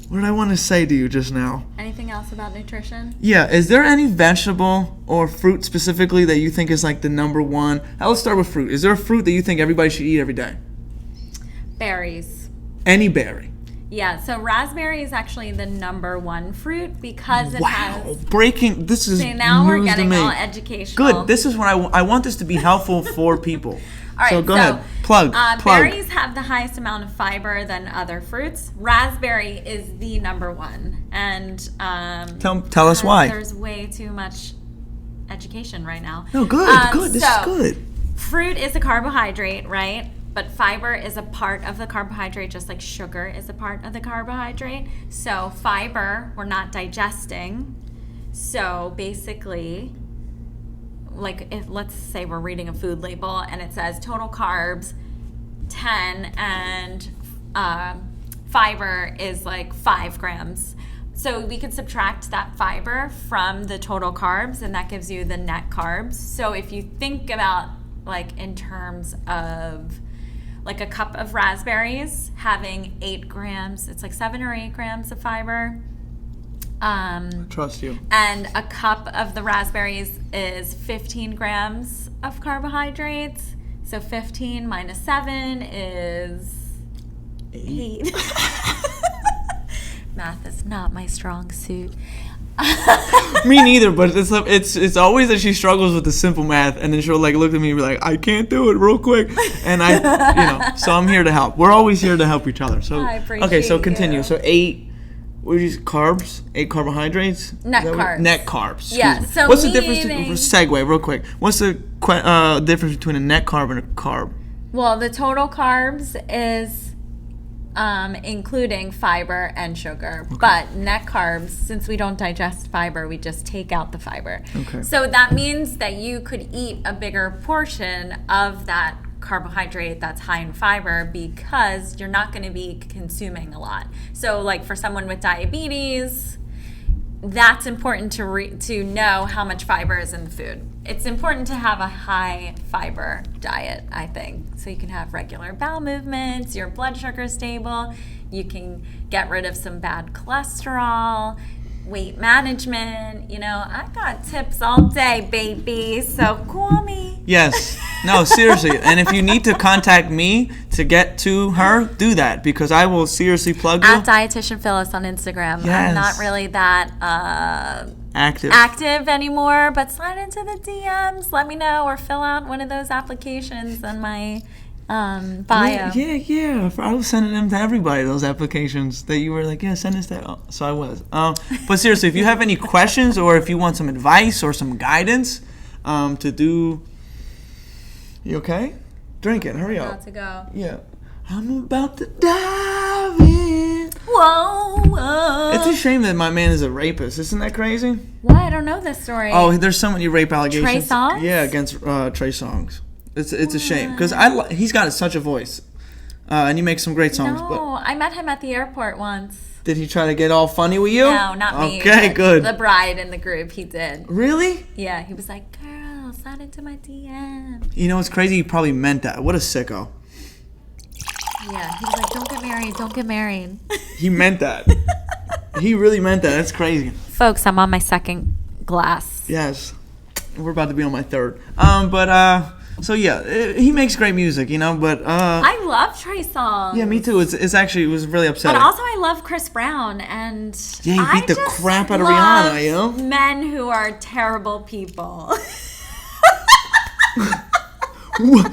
S1: What did I want to say to you just now?
S2: Anything else about nutrition?
S1: Yeah. Is there any vegetable or fruit specifically that you think is the number one? Let's start with fruit. Is there a fruit that you think everybody should eat every day?
S2: Berries.
S1: Any berry.
S2: Yeah. So raspberry is actually the number one fruit because it has.
S1: Breaking. This is.
S2: See, now we're
S1: news
S2: getting
S1: to me.
S2: all educational.
S1: Good. This is what I want this to be helpful for people.
S2: All right,
S1: so go ahead. Plug.
S2: Berries have the highest amount of fiber than other fruits. Raspberry is the number one, and
S1: tell us why.
S2: There's way too much education right now.
S1: No, good. Good. This is good.
S2: Fruit is a carbohydrate, right? But fiber is a part of the carbohydrate, just like sugar is a part of the carbohydrate. So fiber, we're not digesting. So basically, if let's say we're reading a food label and it says total carbs 10 and fiber is 5 grams. So we could subtract that fiber from the total carbs, and that gives you the net carbs. So if you think about in terms of a cup of raspberries having 8 grams, it's 7 or 8 grams of fiber.
S1: I trust you.
S2: And a cup of the raspberries is 15 grams of carbohydrates. So 15 minus 7 is 8. Math is not my strong suit.
S1: Me neither, but it's always that she struggles with the simple math, and then she'll look at me and be like, I can't do it real quick, and so I'm here to help. We're always here to help each other. So
S2: I appreciate
S1: okay, so continue.
S2: you.
S1: So 8. What are these carbs? 8 carbohydrates?
S2: Net carbs.
S1: Net carbs.
S2: Yeah. So
S1: what's the difference? Segue real quick. What's the difference between a net carb and a carb?
S2: Well, the total carbs is including fiber and sugar, but net carbs, since we don't digest fiber, we just take out the fiber.
S1: Okay.
S2: So that means that you could eat a bigger portion of that carbohydrate that's high in fiber because you're not going to be consuming a lot. So for someone with diabetes, that's important to know how much fiber is in the food. It's important to have a high fiber diet, I think, so you can have regular bowel movements, your blood sugar is stable, you can get rid of some bad cholesterol, weight management. I got tips all day, baby, so call me.
S1: Yes. No, seriously. And if you need to contact me to get to her, do that, because I will seriously plug you.
S2: At Dietitian Phyllis on Instagram.
S1: Yes.
S2: I'm not really that active anymore, but slide into the DMs, let me know, or fill out one of those applications on my bio.
S1: Yeah. I was sending them to everybody, those applications that you were send us that. Oh, so I was. But seriously, if you have any questions or if you want some advice or some guidance to do... You okay? Drink it. Hurry up.
S2: About to go.
S1: Yeah. I'm about to dive in.
S2: Whoa.
S1: It's a shame that my man is a rapist. Isn't that crazy?
S2: What? I don't know this story.
S1: Oh, there's so many rape allegations.
S2: Trey Songz?
S1: Yeah, against Trey Songz. It's a shame because he's got such a voice, and he makes some great songs.
S2: No,
S1: but
S2: I met him at the airport once.
S1: Did he try to get all funny with you?
S2: No, not me.
S1: Okay, good.
S2: The bride in the group, he did.
S1: Really?
S2: Yeah, he was like, girl, slide into my DM.
S1: You know what's crazy? He probably meant that. What a sicko.
S2: Yeah, he was like, don't get married.
S1: He meant that. He really meant that. That's crazy.
S2: Folks, I'm on my second glass.
S1: Yes. We're about to be on my third. So yeah, he makes great music, but
S2: I love Trey Songz.
S1: Yeah, me too. It was really upsetting.
S2: But also I love Chris Brown, and
S1: yeah, he beat the crap out of Rihanna,
S2: men who are terrible people.
S1: We're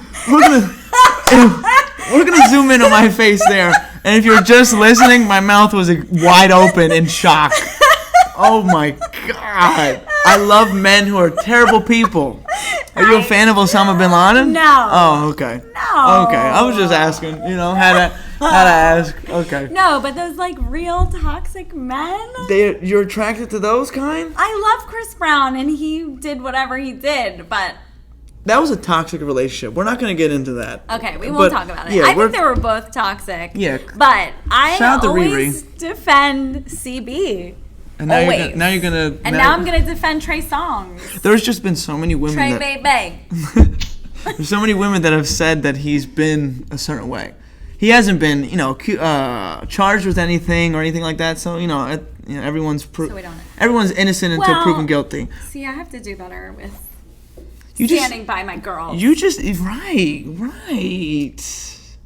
S1: gonna zoom in on my face there, and if you're just listening, my mouth was wide open in shock. Oh my God! I love men who are terrible people. Are you a fan of Osama bin Laden?
S2: No.
S1: Oh, okay.
S2: No.
S1: Okay, I was just asking. Had to ask. Okay.
S2: No, but those like real toxic men.
S1: You're attracted to those kind?
S2: I love Chris Brown, and he did whatever he did, but.
S1: That was a toxic relationship. We're not going to get into that.
S2: Okay, we won't talk about it.
S1: Yeah,
S2: I think they were both toxic.
S1: Yeah.
S2: But I always
S1: Riri.
S2: defend CB.
S1: And now
S2: always.
S1: you're gonna.
S2: And now I'm gonna defend Trey Songz.
S1: There's just been so many women.
S2: Trey Bay.
S1: There's so many women that have said that he's been a certain way. He hasn't been, charged with anything or anything like that. So everyone's everyone's innocent until proven guilty.
S2: See, I have to do better with. Standing by my girl.
S1: You just right.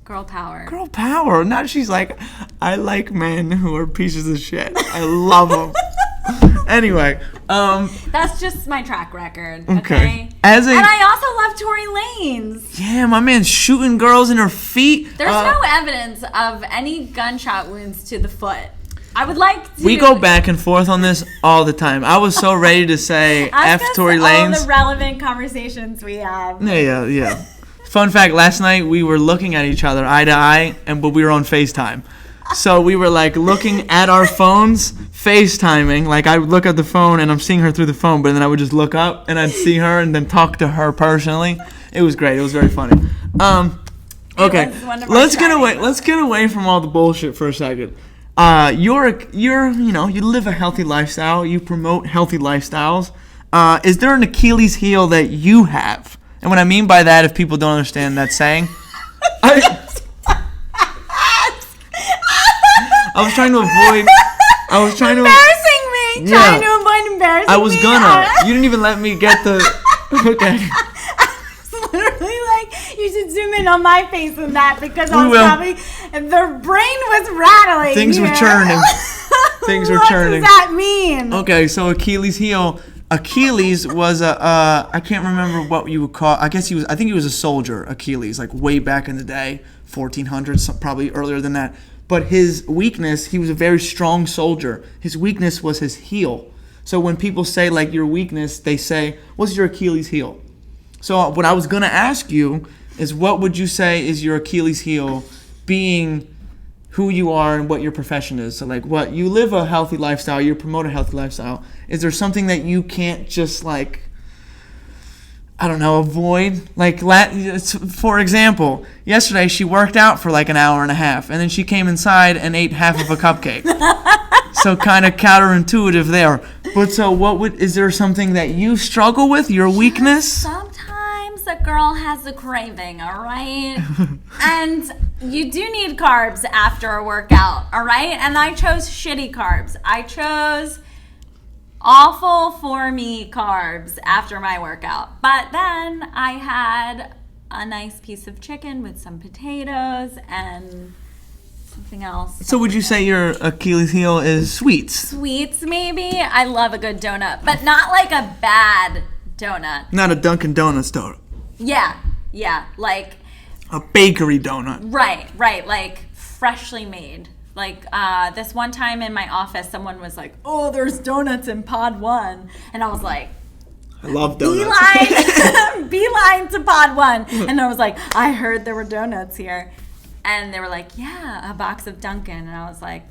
S2: Girl power.
S1: Girl power. Now she's like, I like men who are pieces of shit. I love them. Anyway,
S2: that's just my track record. Okay.
S1: And
S2: I also love Tory Lanez.
S1: Yeah, my man's shooting girls in her feet.
S2: There's no evidence of any gunshot wounds to the foot. I would like to.
S1: We go back and forth on this all the time. I was so ready to say F Tory Lanez.
S2: All the relevant conversations we have.
S1: Yeah. Fun fact: last night we were looking at each other eye to eye, but we were on FaceTime. So we were like looking at our phones, FaceTiming. Like I would look at the phone and I'm seeing her through the phone, but then I would just look up and I'd see her and then talk to her personally. It was great. It was very funny. Okay, let's get away from all the bullshit for a second. You live a healthy lifestyle. You promote healthy lifestyles. Is there an Achilles heel that you have? And what I mean by that, if people don't understand that saying, I was trying to avoid. Embarrassing
S2: me.
S1: Yeah,
S2: trying to avoid embarrassing me.
S1: I was gonna. You didn't even let me get the. Okay.
S2: Literally like you should zoom in on my face with that because I was probably the brain was rattling.
S1: Things were churning. Things were churning.
S2: What does that mean?
S1: Okay, so Achilles heel. Achilles was I can't remember what you would call. I think he was a soldier. Achilles, like way back in the day, 1400s, probably earlier than that. But his weakness, he was a very strong soldier. His weakness was his heel. So when people say like your weakness, they say, "What's your Achilles heel?" So what I was going to ask you is what would you say is your Achilles heel being who you are and what your profession is? So like what you live a healthy lifestyle, you promote a healthy lifestyle. Is there something that you can't just like, I don't know, avoid? Like for example, yesterday she worked out for like an hour and a half and then she came inside and ate half of a cupcake. So kind of counterintuitive there. But so is there something that you struggle with, your weakness?
S2: Sometimes a girl has a craving, all right? And you do need carbs after a workout, all right? And I chose shitty carbs. I chose awful for me carbs after my workout. But then I had a nice piece of chicken with some potatoes and something else.
S1: So would you say your Achilles heel is sweets?
S2: Sweets, maybe. I love a good donut, but not like a bad donut.
S1: Not a Dunkin' Donuts donut.
S2: Yeah, like
S1: a bakery donut.
S2: Right, like freshly made. Like this one time in my office, someone was like, "Oh, there's donuts in pod 1," and I was like,
S1: I love donuts.
S2: Beeline to pod 1, and I was like, I heard there were donuts here. And they were like, yeah, a box of Dunkin'. And I was like,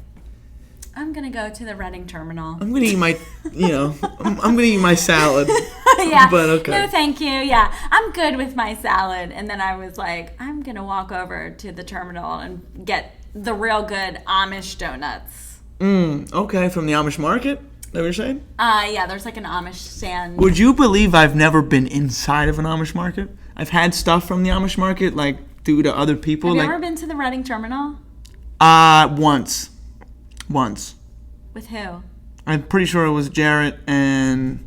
S2: I'm going to go to the Reading terminal.
S1: I'm going to eat my, I'm going to eat my salad.
S2: Yeah.
S1: But okay.
S2: No, thank you. Yeah, I'm good with my salad. And then I was like, I'm going to walk over to the terminal and get the real good Amish donuts.
S1: Okay, from the Amish market? Is that what you're saying?
S2: Yeah, there's like an Amish stand.
S1: Would you believe I've never been inside of an Amish market? I've had stuff from the Amish market, like, due to other people.
S2: Have you ever been to the Reading terminal?
S1: Once.
S2: With who?
S1: I'm pretty sure it was Jarrett and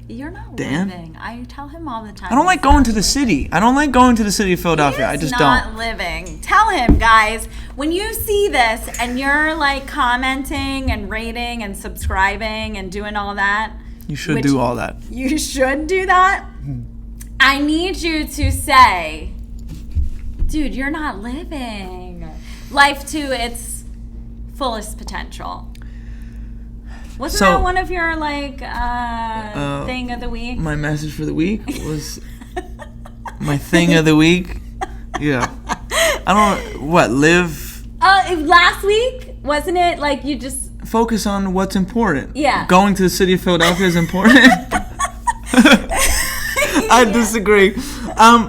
S2: You're not
S1: Dan?
S2: living. I tell him all the time.
S1: I don't like going to the city. I don't like going to the city of Philadelphia. I just
S2: not
S1: don't.
S2: living. Tell him, guys, when you see this and you're like commenting and rating and subscribing and doing all that.
S1: You should do all that.
S2: You should do that. I need you to say, dude, you're not living life to its fullest potential. Wasn't that one of your like thing of the week?
S1: My message for the week was My thing of the week. Yeah. Live.
S2: Last week, wasn't it? Like you just
S1: focus on what's important.
S2: Yeah.
S1: Going to the city of Philadelphia is important. I disagree.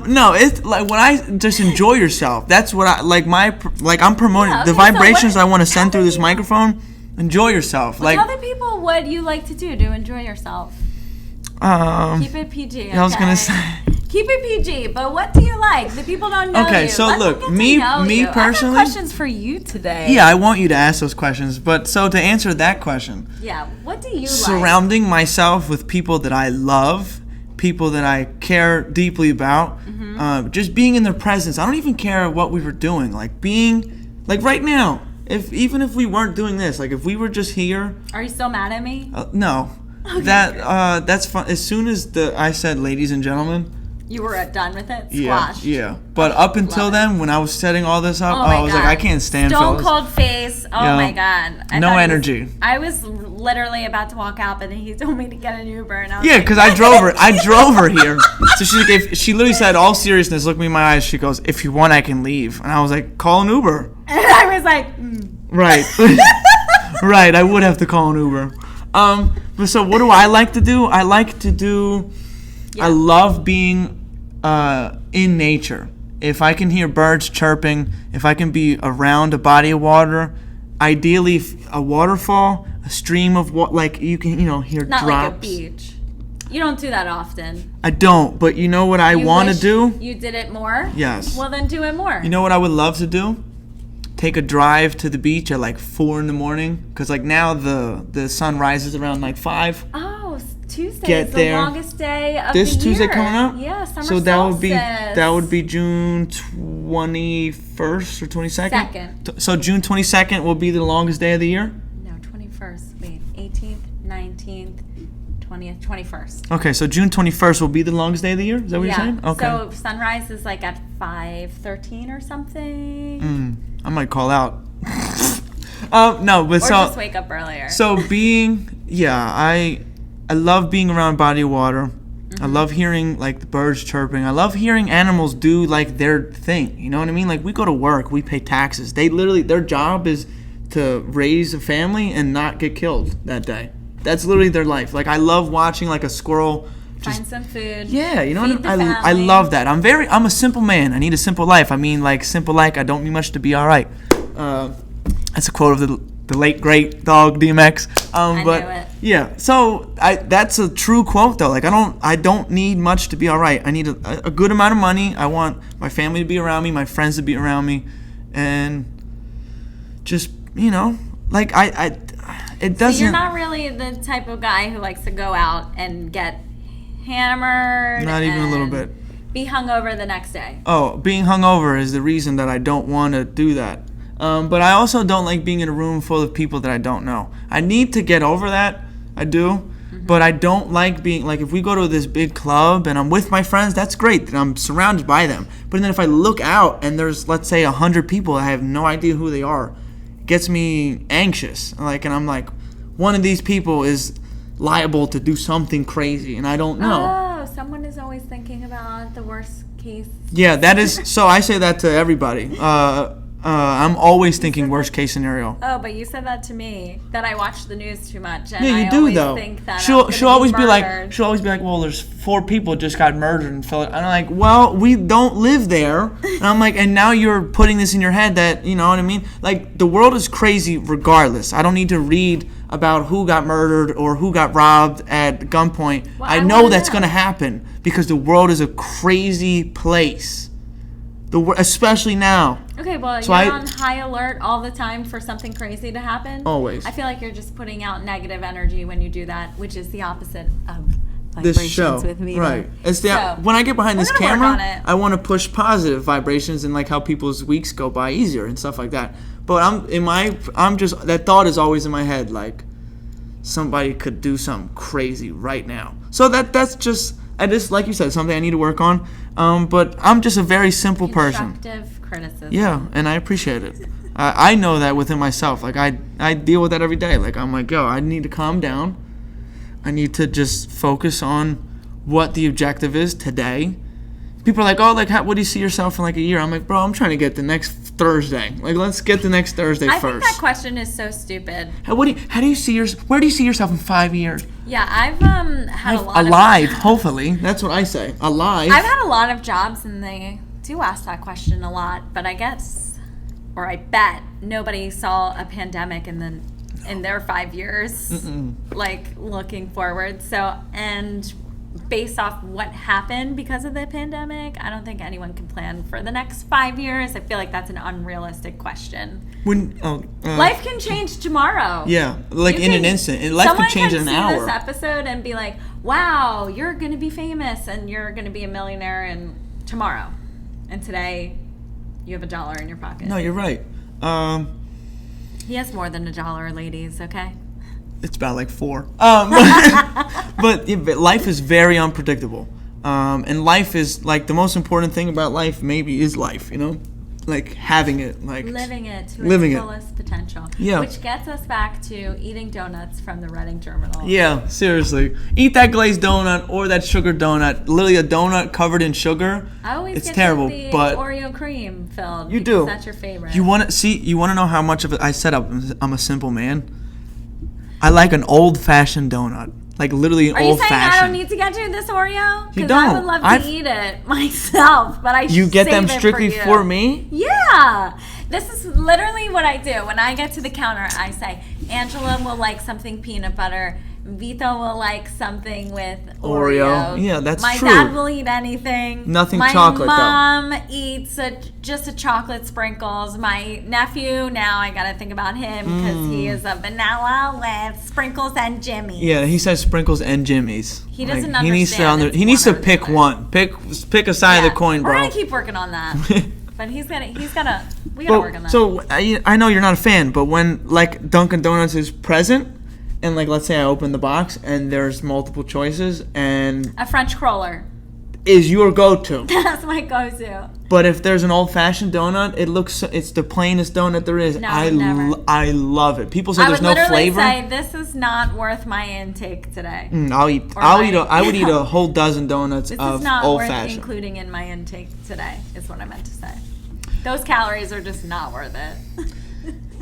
S1: No, it's like when I just enjoy yourself. That's what I like. I'm promoting the vibrations I want to send through this microphone. Enjoy yourself.
S2: Like other people, what do you like to do to enjoy yourself? Keep it PG. Okay?
S1: I was gonna say.
S2: Keep it PG, but what do you like? The people don't know you.
S1: Okay, so look, me personally.
S2: I have questions for you today.
S1: Yeah, I want you to ask those questions. But so to answer that question.
S2: Yeah, what do you like?
S1: Surrounding myself with people that I love, people that I care deeply about, just being in their presence. I don't even care what we were doing. Like being, like right now, even if we weren't doing this, like if we were just here.
S2: Are you still mad at me?
S1: No. Okay, that's fun. As soon as I said, ladies and gentlemen.
S2: You were done with it? Squashed?
S1: Yeah. But up until then, when I was setting all this up, I was like, I can't stand
S2: Stone
S1: Phyllis.
S2: Cold face. Oh my God.
S1: No energy.
S2: I was literally about to walk out, but then he told me to get an Uber. And I was
S1: because I drove her here. So she literally said, all seriousness, look me in my eyes. She goes, if you want, I can leave. And I was like, call an Uber.
S2: And I was like,
S1: Right. Right. I would have to call an Uber. But so what do I like to do? I love being in nature. If I can hear birds chirping, if I can be around a body of water, ideally a waterfall, a stream of what, like you can, hear
S2: not
S1: drops.
S2: Not like a beach. You don't do that often.
S1: I don't, but you know what I want to do?
S2: You did it more?
S1: Yes.
S2: Well, then do it more.
S1: You know what I would love to do? Take a drive to the beach at like 4 a.m. because like now the sun rises around like 5.
S2: Oh, Tuesday is the longest day of
S1: this
S2: the year.
S1: Tuesday coming up?
S2: Yeah, summer
S1: so
S2: solstice.
S1: that would be June 21st or 22nd?
S2: Second.
S1: So June 22nd will be the longest day of the year?
S2: No, 21st. Wait, 18th, 19th, 20th, 21st.
S1: Okay, so June 21st will be the longest day of the year? Is that what you're saying? Okay.
S2: So sunrise is like at 5:13 or something.
S1: I might call out. No, but
S2: or just wake up earlier.
S1: So I love being around a body of water. I love hearing like the birds chirping. I love hearing animals do like their thing. You know what I mean? Like we go to work, we pay taxes. Their job is to raise a family and not get killed that day. That's literally their life. Like I love watching like a squirrel
S2: find some food.
S1: Yeah, you know what I mean? I love that. I'm a simple man. I need a simple life. I mean, like simple like I don't need much to be all right. That's a quote of the late great dog DMX.
S2: I knew it.
S1: Yeah, so that's a true quote though. Like I don't need much to be all right. I need a good amount of money. I want my family to be around me, my friends to be around me, and just like it doesn't.
S2: So you're not really the type of guy who likes to go out and get hammered.
S1: Not even a little bit.
S2: Be hungover the next day.
S1: Oh, being hungover is the reason that I don't want to do that. But I also don't like being in a room full of people that I don't know. I need to get over that. I do. But I don't like being, like, if we go to this big club and I'm with my friends, that's great. That I'm surrounded by them. But then if I look out and there's, let's say, 100 people, I have no idea who they are. It gets me anxious. And I'm like, one of these people is liable to do something crazy, and I don't know.
S2: Oh, someone is always thinking about the worst case.
S1: Yeah, that is. So I say that to everybody. I'm always thinking worst case scenario.
S2: Oh, but you said that to me, that I watch the news too much, and
S1: yeah, you
S2: I
S1: do
S2: always
S1: though.
S2: Think that
S1: she'll always be like, well, there's 4 people just got murdered in Philadelphia. And I'm like, well, we don't live there. And I'm like, and now you're putting this in your head that, you know what I mean? Like, the world is crazy regardless. I don't need to read about who got murdered or who got robbed at gunpoint. Well, I know that's going to happen because the world is a crazy place. Especially now.
S2: Okay, well, so you're on high alert all the time for something crazy to happen.
S1: Always.
S2: I feel like you're just putting out negative energy when you do that, which is the opposite of
S1: this show.
S2: With Vito.
S1: Right. It's when I get behind this camera, I want to push positive vibrations and like how people's weeks go by easier and stuff like that. But that thought is always in my head, like somebody could do something crazy right now. So that's just. Like you said, something I need to work on. But I'm just a very simple person.
S2: Constructive criticism.
S1: Yeah, and I appreciate it. I know that within myself. Like I deal with that every day. Like I'm like, I need to calm down. I need to just focus on what the objective is today. people are like, oh, like, what do you see yourself in like a year? I'm like, bro, I'm trying to get the next Thursday. Like, let's get the next Thursday first.
S2: I think that question is so stupid.
S1: Where do you see yourself in 5 years?
S2: Yeah, I've had a lot
S1: alive, hopefully. That's what I say. Alive.
S2: I've had a lot of jobs, and they do ask that question a lot. But I guess, or I bet, nobody saw a pandemic in their 5 years, like looking forward. So, and based off what happened because of the pandemic, I don't think anyone can plan for the next 5 years. I feel like that's an unrealistic question. Life can change tomorrow.
S1: Yeah, like in an instant. Life can change in an hour.
S2: Someone can see this episode and be like, wow, you're going to be famous and you're going to be a millionaire tomorrow. And today, you have $1 in your pocket.
S1: No, you're right.
S2: He has more than $1, ladies, okay?
S1: It's about like 4. But life is very unpredictable. And life is like the most important thing about life maybe is life, you know? Like having it, like
S2: living it to its fullest potential.
S1: Yeah.
S2: Which gets us back to eating donuts from the Reading Terminal.
S1: Yeah, seriously. Eat that glazed donut or that sugar donut. Literally a donut covered in sugar.
S2: I always
S1: it's
S2: get
S1: terrible,
S2: the
S1: but
S2: Oreo cream filled.
S1: You do.
S2: That's your favorite.
S1: You want to know how much of it I said I'm a simple man? I like an old-fashioned donut. Like literally an old-fashioned.
S2: Are you saying I don't need to get you this Oreo?
S1: You don't.
S2: I would love to eat it myself, but
S1: You get them strictly for me?
S2: Yeah. This is literally what I do. When I get to the counter, I say, Angela will like something peanut butter. Vito will like something with Oreo.
S1: Yeah, that's true.
S2: My dad will eat anything.
S1: Nothing chocolate, though.
S2: My mom eats just a chocolate sprinkles. My nephew, now I got to think about him because he is a vanilla with sprinkles and Jimmy's.
S1: Yeah, he says sprinkles and Jimmy's.
S2: He doesn't understand.
S1: He needs to pick one. Pick a side of the coin, bro.
S2: We're going to keep working on that. But we got to work on that.
S1: So I know you're not a fan, but when like Dunkin' Donuts is present, and like let's say I open the box and there's multiple choices and
S2: a French cruller
S1: is your go-to.
S2: That's my go-to.
S1: But if there's an old-fashioned donut, it's the plainest donut there is.
S2: No,
S1: I love it. People say there's no flavor.
S2: I would literally say this is not worth my intake today.
S1: I would eat a whole dozen donuts
S2: this
S1: of
S2: is not
S1: old-fashioned.
S2: Worth including in my intake today. Is what I meant to say. Those calories are just not worth it.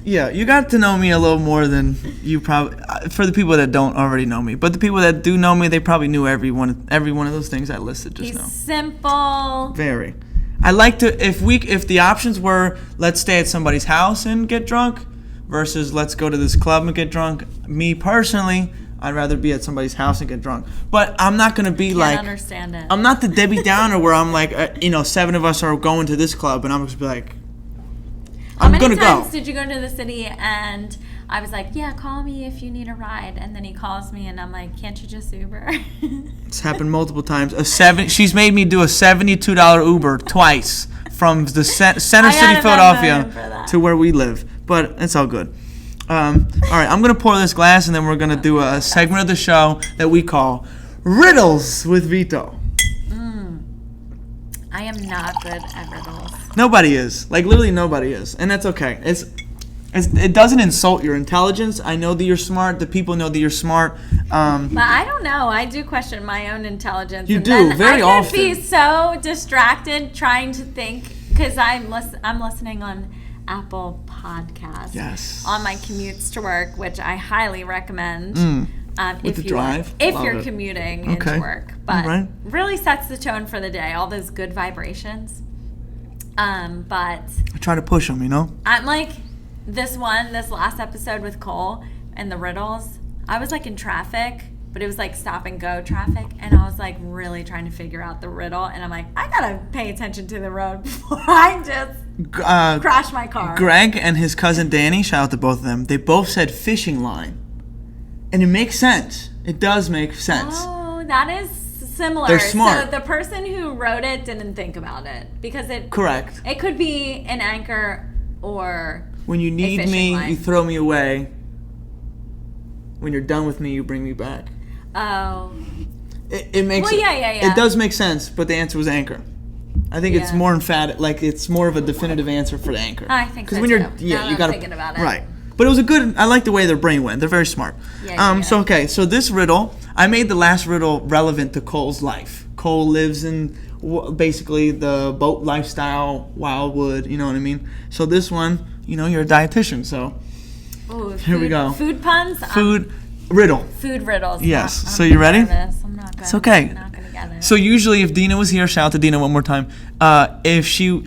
S1: Yeah, you got to know me a little more than you probably. For the people that don't already know me, but the people that do know me, they probably knew every one of those things I listed just now.
S2: He's simple.
S1: Very. I like to if the options were let's stay at somebody's house and get drunk versus let's go to this club and get drunk. Me personally, I'd rather be at somebody's house and get drunk. But I'm not gonna be
S2: Can't understand it.
S1: I'm not the Debbie Downer where I'm like 7 of us are going to this club and I'm just be like.
S2: How many times did you go to the city and I was like, yeah, call me if you need a ride, and then he calls me and I'm like, can't you just Uber?
S1: It's happened multiple times. She's made me do a $72 Uber twice from the center city Philadelphia to where we live, but it's all good. All right, I'm gonna pour this glass and then we're gonna do a segment of the show that we call Riddles with Vito.
S2: I am not good at riddles.
S1: Nobody is. Like, literally nobody is. And that's okay. It doesn't insult your intelligence. I know that you're smart. The people know that you're smart.
S2: But I don't know. I do question my own intelligence.
S1: You do, very often.
S2: I could be so distracted trying to think, because I'm listening on Apple Podcasts.
S1: Yes.
S2: On my commutes to work, which I highly recommend.
S1: With the drive?
S2: If you're commuting into work. But really sets the tone for the day. All those good vibrations. But
S1: I try to push them,
S2: I'm like this last episode with Cole and the riddles. I was like in traffic, but it was like stop and go traffic. And I was like really trying to figure out the riddle. And I'm like, I gotta pay attention to the road before I just crash my car.
S1: Greg and his cousin Danny, shout out to both of them. They both said fishing line. And it makes sense. It does make sense.
S2: Oh, that is similar.
S1: They're smart.
S2: So the person who wrote it didn't think about it because
S1: correct.
S2: It could be an anchor or
S1: when you need me,
S2: line.
S1: You throw me away. When you're done with me, you bring me back.
S2: Oh.
S1: It makes.
S2: Well, yeah.
S1: It does make sense, but the answer was anchor. I think it's more emphatic. Like it's more of a definitive answer for the anchor.
S2: I think so
S1: when
S2: too.
S1: You got to
S2: thinking about it.
S1: Right. But it was a good. I like the way their brain went. They're very smart. So this riddle, I made the last riddle relevant to Cole's life. Cole lives in basically the boat lifestyle, wildwood, you know what I mean? So this one, you're a dietitian, so here we go.
S2: Food puns?
S1: Riddle.
S2: Food riddles.
S1: Yes. So you ready?
S2: I'm not good.
S1: It's okay.
S2: I'm not going to get it.
S1: So usually if Dina was here, shout out to Dina one more time, if she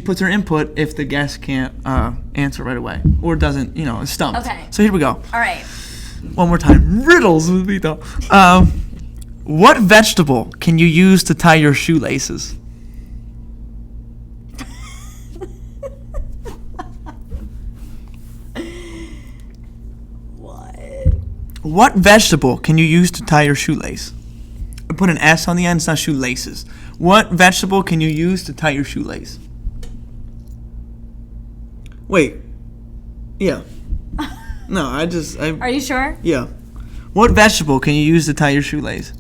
S1: puts her input if the guest can't answer right away or doesn't, is stumped.
S2: Okay.
S1: So here we go.
S2: All right.
S1: One more time. Riddles with Vito. What vegetable can you use to tie your shoelaces? What vegetable can you use to tie your shoelace? I put an S on the end, it's not shoelaces. What vegetable can you use to tie your shoelace? Wait. Yeah. No,
S2: Are you sure?
S1: Yeah. What vegetable can you use to tie your shoelace?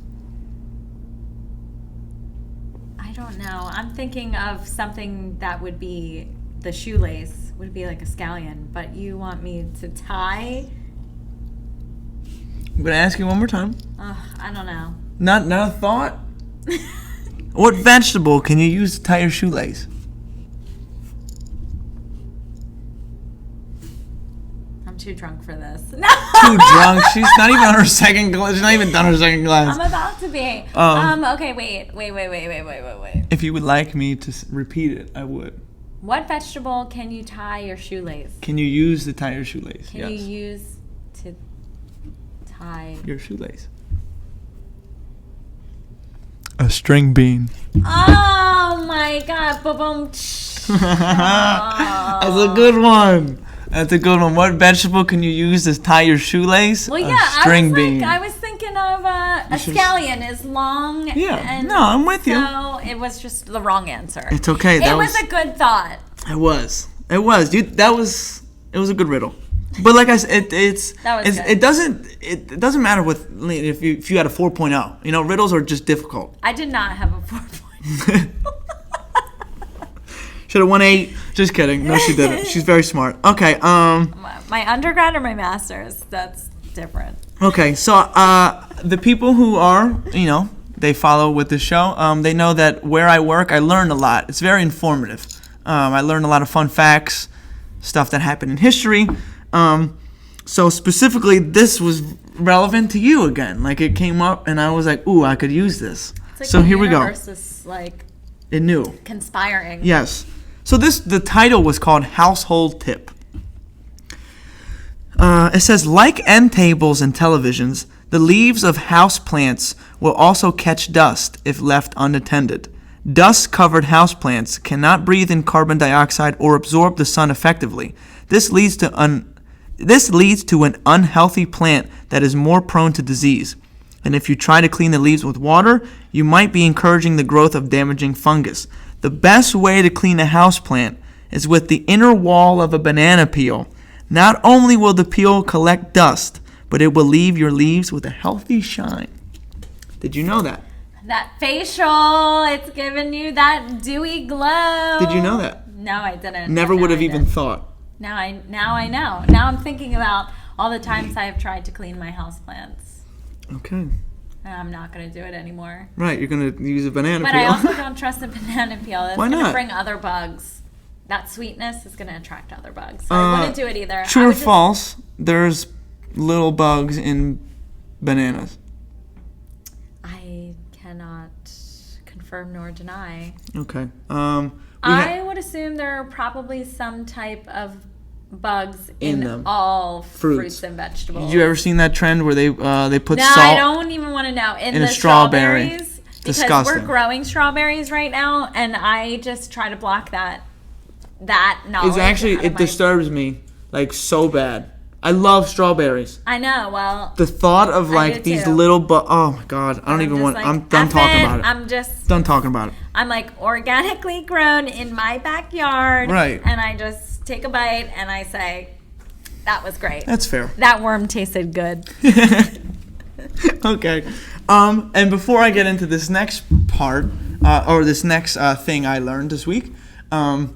S2: I don't know. I'm thinking of something that would be the shoelace, would be like a scallion, but you want me to tie?
S1: I'm going to ask you one more time.
S2: I don't know.
S1: Not a thought? What vegetable can you use to tie your shoelace?
S2: I'm too drunk for this.
S1: Too drunk? She's not even on her second glass. She's not even done her second glass.
S2: I'm about to be. Okay, wait.
S1: If you would like me to repeat it, I would.
S2: What vegetable can you tie your shoelace?
S1: Can you use to tie your shoelace?
S2: Can you use to tie
S1: your shoelace? A string bean.
S2: Oh my god. Boom.
S1: That's a good one. That's a good one. What vegetable can you use to tie your shoelace?
S2: Well, yeah,
S1: string bean.
S2: I was thinking of a scallion is long.
S1: Yeah, no, I'm with you.
S2: So it was just the wrong answer.
S1: It's okay.
S2: It was a good thought.
S1: It was. It was a good riddle. But like I said, it doesn't matter if you had a 4.0. Riddles are just difficult.
S2: I did not have a 4.0.
S1: Should have won 8. Just kidding. No, she didn't. She's very smart. Okay.
S2: My undergrad or my master's? That's different.
S1: Okay. So the people who are, they follow with the show. They know that where I work, I learn a lot. It's very informative. I learned a lot of fun facts, stuff that happened in history. So specifically, this was relevant to you again. Like it came up, and I was like, "Ooh, I could use this."
S2: Like
S1: so here we go.
S2: Is like
S1: it knew
S2: conspiring.
S1: Yes. So the title was called Household Tip. It says, like end tables and televisions, the leaves of houseplants will also catch dust if left unattended. Dust-covered houseplants cannot breathe in carbon dioxide or absorb the sun effectively. This leads to an unhealthy plant that is more prone to disease. And if you try to clean the leaves with water, you might be encouraging the growth of damaging fungus. The best way to clean a houseplant is with the inner wall of a banana peel. Not only will the peel collect dust, but it will leave your leaves with a healthy shine. Did you know that?
S2: That facial, it's giving you that dewy glow.
S1: Did you know that?
S2: No, I didn't.
S1: Never would have even thought.
S2: Now I know. Now I'm thinking about all the times I have tried to clean my houseplants.
S1: Okay.
S2: And I'm not going to do it anymore.
S1: Right, you're going to use a banana peel.
S2: But I also don't trust a banana peel. It's
S1: Why not?
S2: going to bring other bugs. That sweetness is going to attract other bugs. So I wouldn't do it either.
S1: True or false, there's little bugs in bananas.
S2: I cannot confirm nor deny.
S1: Okay.
S2: I would assume there are probably some type of bugs in
S1: them.
S2: all fruits and vegetables.
S1: Did you ever seen that trend where they put salt?
S2: No, I don't even want to know. In the strawberries. Because
S1: disgusting.
S2: We're growing strawberries right now, and I just try to block that knowledge.
S1: It's actually, it disturbs me, like, so bad. I love strawberries.
S2: I know, well.
S1: The thought of, like, these little oh my God, I don't even want, I'm done talking about it.
S2: I'm just.
S1: Done talking about it.
S2: I'm, like, organically grown in my backyard.
S1: Right.
S2: And I just take a bite, and I say, that was great.
S1: That's fair.
S2: That worm tasted good.
S1: Okay. And before I get into this next part, or this next thing I learned this week, I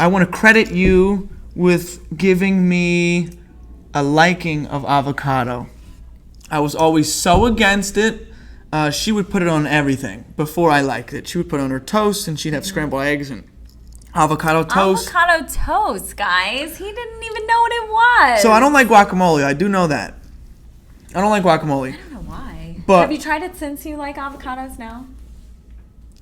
S1: want to credit you with giving me a liking of avocado. I was always so against it. she would put it on everything before I liked it. She would put it on her toast, and she'd have scrambled eggs and avocado toast.
S2: Avocado toast, guys. He didn't even know what it was.
S1: So I don't like guacamole. I do know that. I don't like guacamole.
S2: I don't know why.
S1: But
S2: have you tried it since you like avocados now?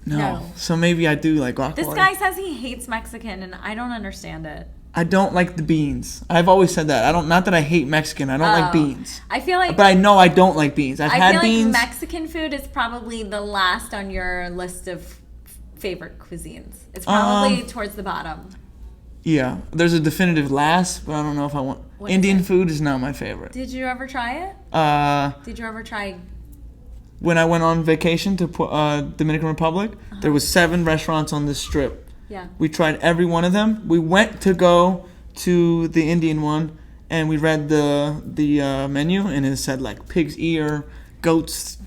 S1: No. So maybe I do like guacamole.
S2: This guy says he hates Mexican, and I don't understand it.
S1: I don't like the beans. I've always said that. Not that I hate Mexican. I don't like beans.
S2: I feel like...
S1: But I know I don't like beans. I feel beans.
S2: Like Mexican food is probably the last on your list of favorite cuisines. It's probably towards the bottom.
S1: Yeah. There's a definitive last, but I don't know if I want... Indian food is not my favorite.
S2: Did you ever try it? Did you ever try...
S1: When I went on vacation to Dominican Republic, there was 7 restaurants on this strip.
S2: Yeah.
S1: We tried every one of them. We went to go to the Indian one, and we read the menu, and it said like pig's ear, goat's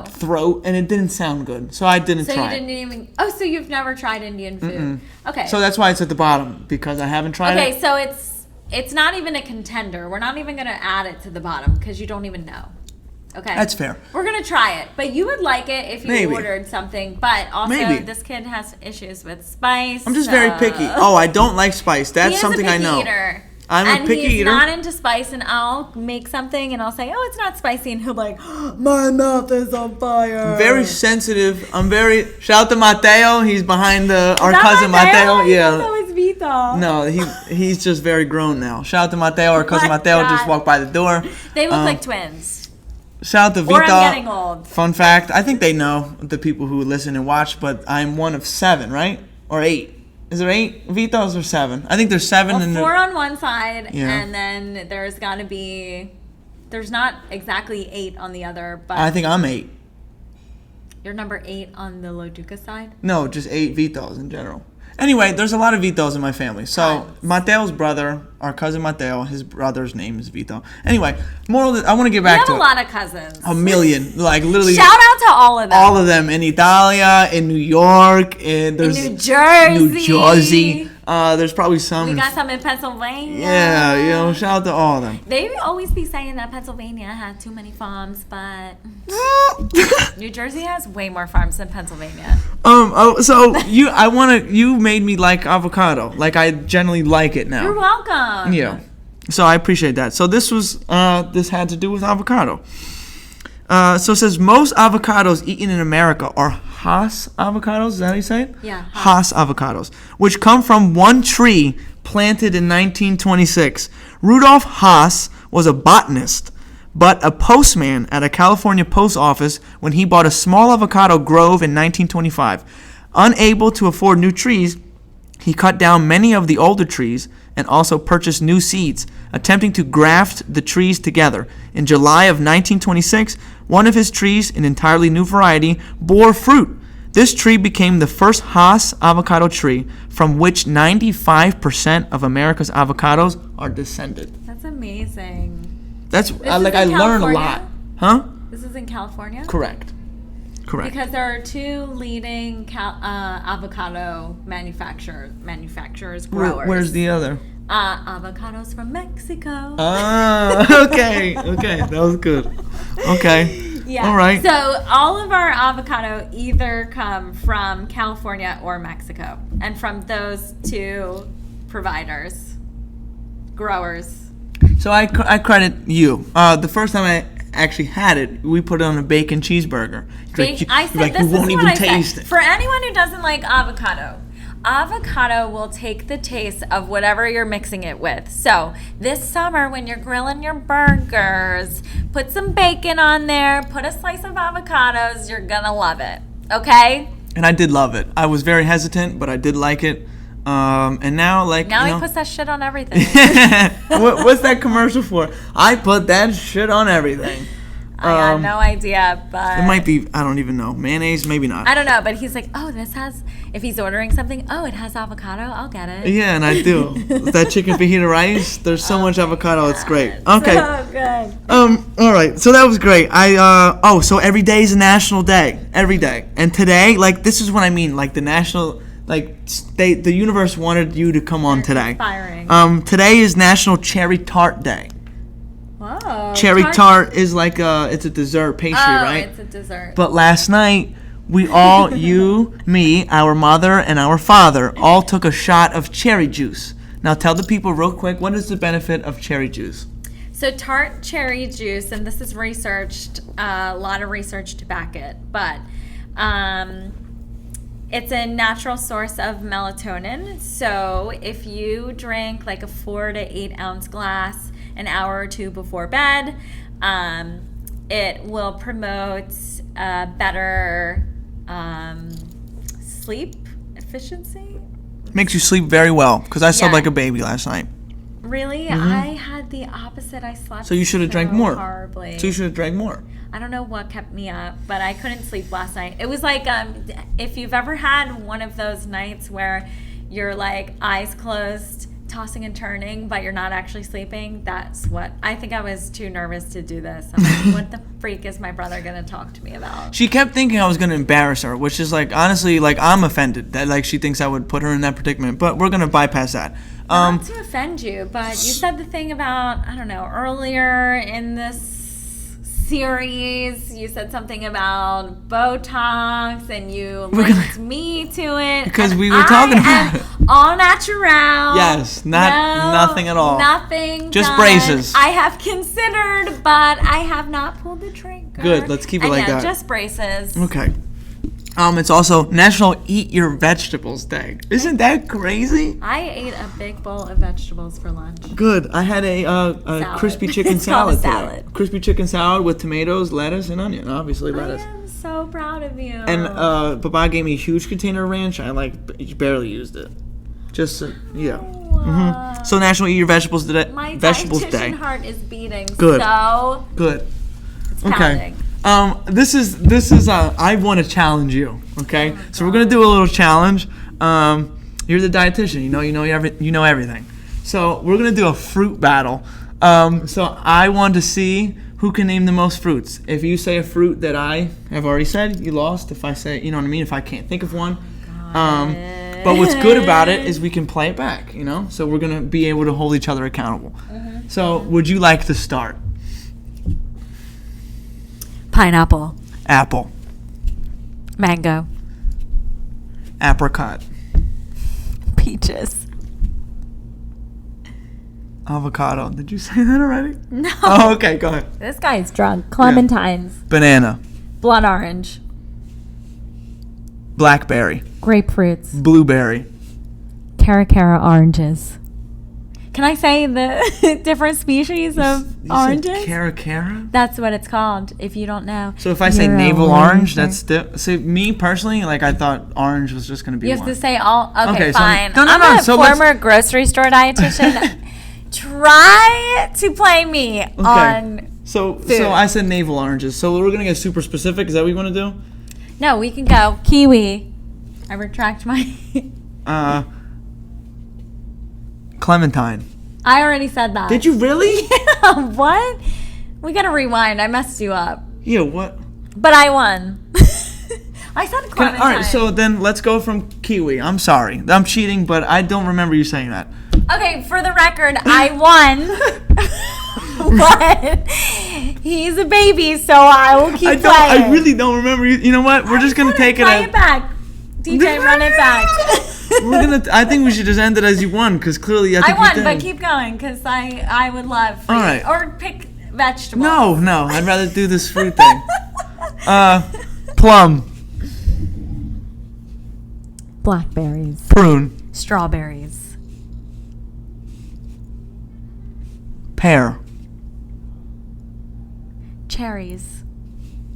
S1: throat, and it didn't sound good. So I didn't try it.
S2: So you didn't even... Oh, so you've never tried Indian food. Okay.
S1: So that's why it's at the bottom, because I haven't tried it.
S2: Okay, so it's not even a contender. We're not even going to add it to the bottom, because you don't even know. Okay.
S1: That's fair.
S2: We're going to try it. But you would like it if you ordered something. But also, this kid has issues with spice.
S1: I'm just very picky. Oh, I don't like spice. That's something I know.
S2: Eater.
S1: I'm a picky eater.
S2: And he's not into spice, and I'll make something, and I'll say, oh, it's not spicy, and he'll be like, my mouth is on fire.
S1: Very sensitive. Shout out to Mateo. He's behind our cousin Mateo.
S2: Yeah. That was Vito.
S1: No, he's just very grown now. Shout out to Mateo. Our cousin Mateo just walked by the door.
S2: They look like twins.
S1: Shout out to Vito.
S2: Or I'm getting old.
S1: Fun fact, I think they know, the people who listen and watch, but I'm one of 7, right? Or 8. Is there 8 Vitos or 7? I think there's 7.
S2: Well, 4 on one side, and then there's got to be... There's not exactly 8 on the other, but...
S1: I think I'm 8.
S2: You're number 8 on the Loduca side?
S1: No, just 8 Vitos in general. Anyway, there's a lot of Vitos in my family. So, Mateo's brother, our cousin Mateo, his brother's name is Vito. Anyway, I want to get back to it.
S2: You have a lot of cousins.
S1: A million. Like, literally.
S2: Shout out to all of them.
S1: All of them. In Italia, in New York, in
S2: New Jersey.
S1: New Jersey. There's probably some.
S2: We got some in Pennsylvania.
S1: Yeah, shout out to all of them.
S2: They always be saying that Pennsylvania had too many farms, but New Jersey has way more farms than Pennsylvania.
S1: So you made me like avocado. Like, I generally like it now.
S2: You're welcome.
S1: Yeah. So I appreciate that. So this had to do with avocado. So it says most avocados eaten in America are Hass avocados. Is that how you say it?
S2: Yeah.
S1: Hass avocados, which come from one tree planted in 1926. Rudolf Hass was a botanist, but a postman at a California post office when he bought a small avocado grove in 1925. Unable to afford new trees, he cut down many of the older trees and also purchased new seeds, attempting to graft the trees together. In July of 1926, one of his trees, an entirely new variety, bore fruit. This tree became the first Hass avocado tree, from which 95% of America's avocados are descended.
S2: That's amazing.
S1: That's I learned a lot. Huh?
S2: This is in California?
S1: Correct.
S2: Because there are 2 leading avocado manufacturers, growers.
S1: Where's the other?
S2: Avocados from Mexico.
S1: Okay. That was good. Okay.
S2: Yeah.
S1: All right.
S2: So all of our avocado either come from California or Mexico. And from those 2 providers, growers.
S1: So I credit you. The first time I actually had it, we put it on a bacon cheeseburger.
S2: I said, this is what I said. For anyone who doesn't like avocado will take the taste of whatever you're mixing it with. So this summer when you're grilling your burgers, put some bacon on there, put a slice of avocados, you're gonna love it. Okay?
S1: And I did love it. I was very hesitant, but I did like it. And now,
S2: he puts that shit on everything.
S1: What's that commercial for? I put that shit on everything.
S2: I got no idea, but...
S1: It might be, I don't even know. Mayonnaise, maybe not.
S2: I don't know, but he's like, if he's ordering something, it has avocado, I'll get it.
S1: Yeah, and I do. That chicken fajita rice, there's so much avocado, it's great. Okay.
S2: So good.
S1: All right, so that was great. So every day is a national day. Every day. And today, this is what I mean, the national... the universe wanted you to come on today.
S2: Inspiring.
S1: Today is National Cherry Tart Day.
S2: Whoa.
S1: cherry tart is like it's a dessert pastry, right?
S2: It's a dessert.
S1: But last night, we all, you, me, our mother, and our father, all took a shot of cherry juice. Now tell the people real quick, what is the benefit of cherry juice?
S2: So tart cherry juice, and this is researched, a lot of research to back it, but it's a natural source of melatonin. So if you drink like a 4 to 8 ounce glass an hour or two before bed, it will promote better sleep efficiency.
S1: Makes you sleep very well, because I slept like a baby last night.
S2: Really? I had the opposite. I slept
S1: So you should have drank more.
S2: horribly.
S1: So you should have drank more.
S2: I don't know what kept me up, but I couldn't sleep last night. It was like if you've ever had one of those nights where you're like eyes closed, tossing and turning, but you're not actually sleeping. That's what I think. I was too nervous to do this. I'm like, what the freak is my brother gonna talk to me about?
S1: She kept thinking I was gonna embarrass her, which is like, honestly, like, I'm offended that like she thinks I would put her in that predicament. But we're gonna bypass that.
S2: Not to offend you, but you said the thing about, I don't know, earlier in this series, you said something about Botox, and you linked me to it.
S1: Because we were talking about it.
S2: All natural.
S1: Yes, nothing at all.
S2: Nothing.
S1: Just
S2: done.
S1: braces.
S2: I have considered, but I have not pulled the trigger.
S1: Good, let's keep it like that.
S2: Just braces.
S1: Okay. It's also National Eat Your Vegetables Day. Isn't that crazy?
S2: I ate a big bowl of vegetables for lunch.
S1: Good. I had a crispy chicken
S2: It's called
S1: salad
S2: a salad.
S1: today. Crispy chicken salad with tomatoes, lettuce, and onion. Obviously, lettuce.
S2: I am so proud of you.
S1: And Baba gave me a huge container of ranch. I barely used it. Just yeah. So National Eat Your Vegetables Day.
S2: My
S1: Vegetables
S2: dietitian
S1: Day.
S2: heart is beating.
S1: Good.
S2: So
S1: good.
S2: It's
S1: okay.
S2: pounding.
S1: This is I want to challenge you. Okay. So we're gonna do a little challenge. You're the dietitian. You know everything. So we're gonna do a fruit battle. So I want to see who can name the most fruits. If you say a fruit that I have already said, you lost. If I say, you know what I mean. If I can't think of one. But what's good about it is we can play it back. So we're gonna be able to hold each other accountable. So would you like to start?
S2: Pineapple.
S1: Apple.
S2: Mango.
S1: Apricot.
S2: Peaches.
S1: Avocado. Did you say that already?
S2: No.
S1: Oh, okay. Go ahead.
S2: This guy's drunk. Clementines.
S1: Banana.
S2: Blood orange.
S1: Blackberry.
S2: Grapefruits.
S1: Blueberry.
S2: Caracara oranges. Can I say the different species of oranges?
S1: Caracara?
S2: That's what it's called, if you don't know.
S1: So if I say navel orange, that's still... So me, personally, like, I thought orange was just going to be
S2: You have to say all... Okay,
S1: so-
S2: fine.
S1: no,
S2: I'm a
S1: so
S2: former grocery store dietitian. Try to play me on
S1: So
S2: food.
S1: So I said navel oranges. So we're going to get super specific. Is that what you want to do?
S2: No, we can go kiwi. I retract my...
S1: Clementine.
S2: I already said that.
S1: Did you really?
S2: Yeah, what? We gotta rewind. I messed you up.
S1: Yeah, what?
S2: But I won. I said clementine.
S1: All right, so then let's go from kiwi. I'm sorry. I'm cheating, but I don't remember you saying that.
S2: Okay, for the record, I won. But he's a baby, so I will keep playing.
S1: I really don't remember. You know what? We're just gonna take it.
S2: Play it back. DJ, run it back.
S1: I think we should just end it as you won, because clearly I think
S2: I won,
S1: you did.
S2: but keep going, because I would love for
S1: All
S2: you.
S1: right.
S2: Or pick vegetables.
S1: No, I'd rather do this fruit thing. Plum.
S2: Blackberries.
S1: Prune.
S2: Strawberries.
S1: Pear.
S2: Cherries.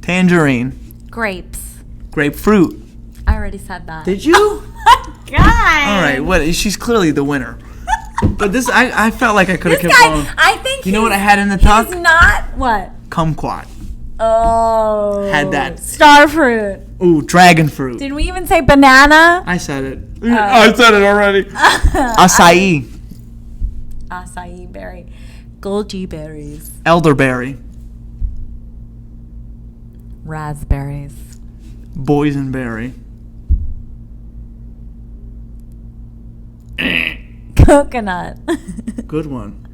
S1: Tangerine.
S2: Grapes.
S1: Grapefruit.
S2: I already said that.
S1: Did you?
S2: Oh my God.
S1: All right, what? She's clearly the winner. But this, I felt like I could have
S2: This
S1: kept
S2: guy,
S1: going.
S2: I think
S1: You know what I had in the tuck?
S2: He's not what?
S1: Kumquat.
S2: Oh.
S1: Had that.
S2: Star fruit.
S1: Ooh, dragon fruit.
S2: Did we even say banana?
S1: I said it. I said it already. Acai.
S2: Acai berry. Goji berries.
S1: Elderberry.
S2: Raspberries.
S1: Boysenberry.
S2: Coconut.
S1: Good one.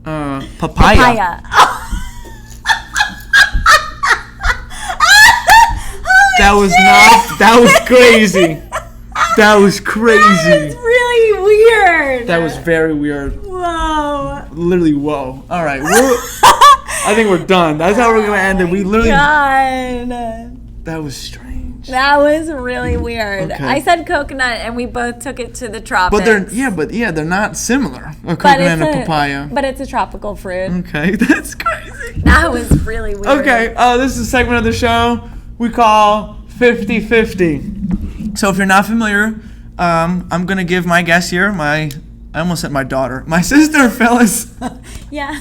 S1: Papaya. That was crazy. That was crazy.
S2: That was really weird.
S1: That was very weird.
S2: Whoa.
S1: Literally, whoa. All right. I think we're done. That's how we're going to end it. We literally...
S2: God.
S1: That was strange.
S2: That was really weird.
S1: Okay.
S2: I said coconut, and we both took it to the tropics.
S1: But they're not similar. A coconut and a papaya.
S2: But it's a tropical fruit.
S1: Okay, that's crazy.
S2: That was really weird.
S1: Okay, this is a segment of the show we call 50-50. So if you're not familiar, I'm going to give my guess here. I almost said my daughter. My sister, Phyllis.
S2: Yeah.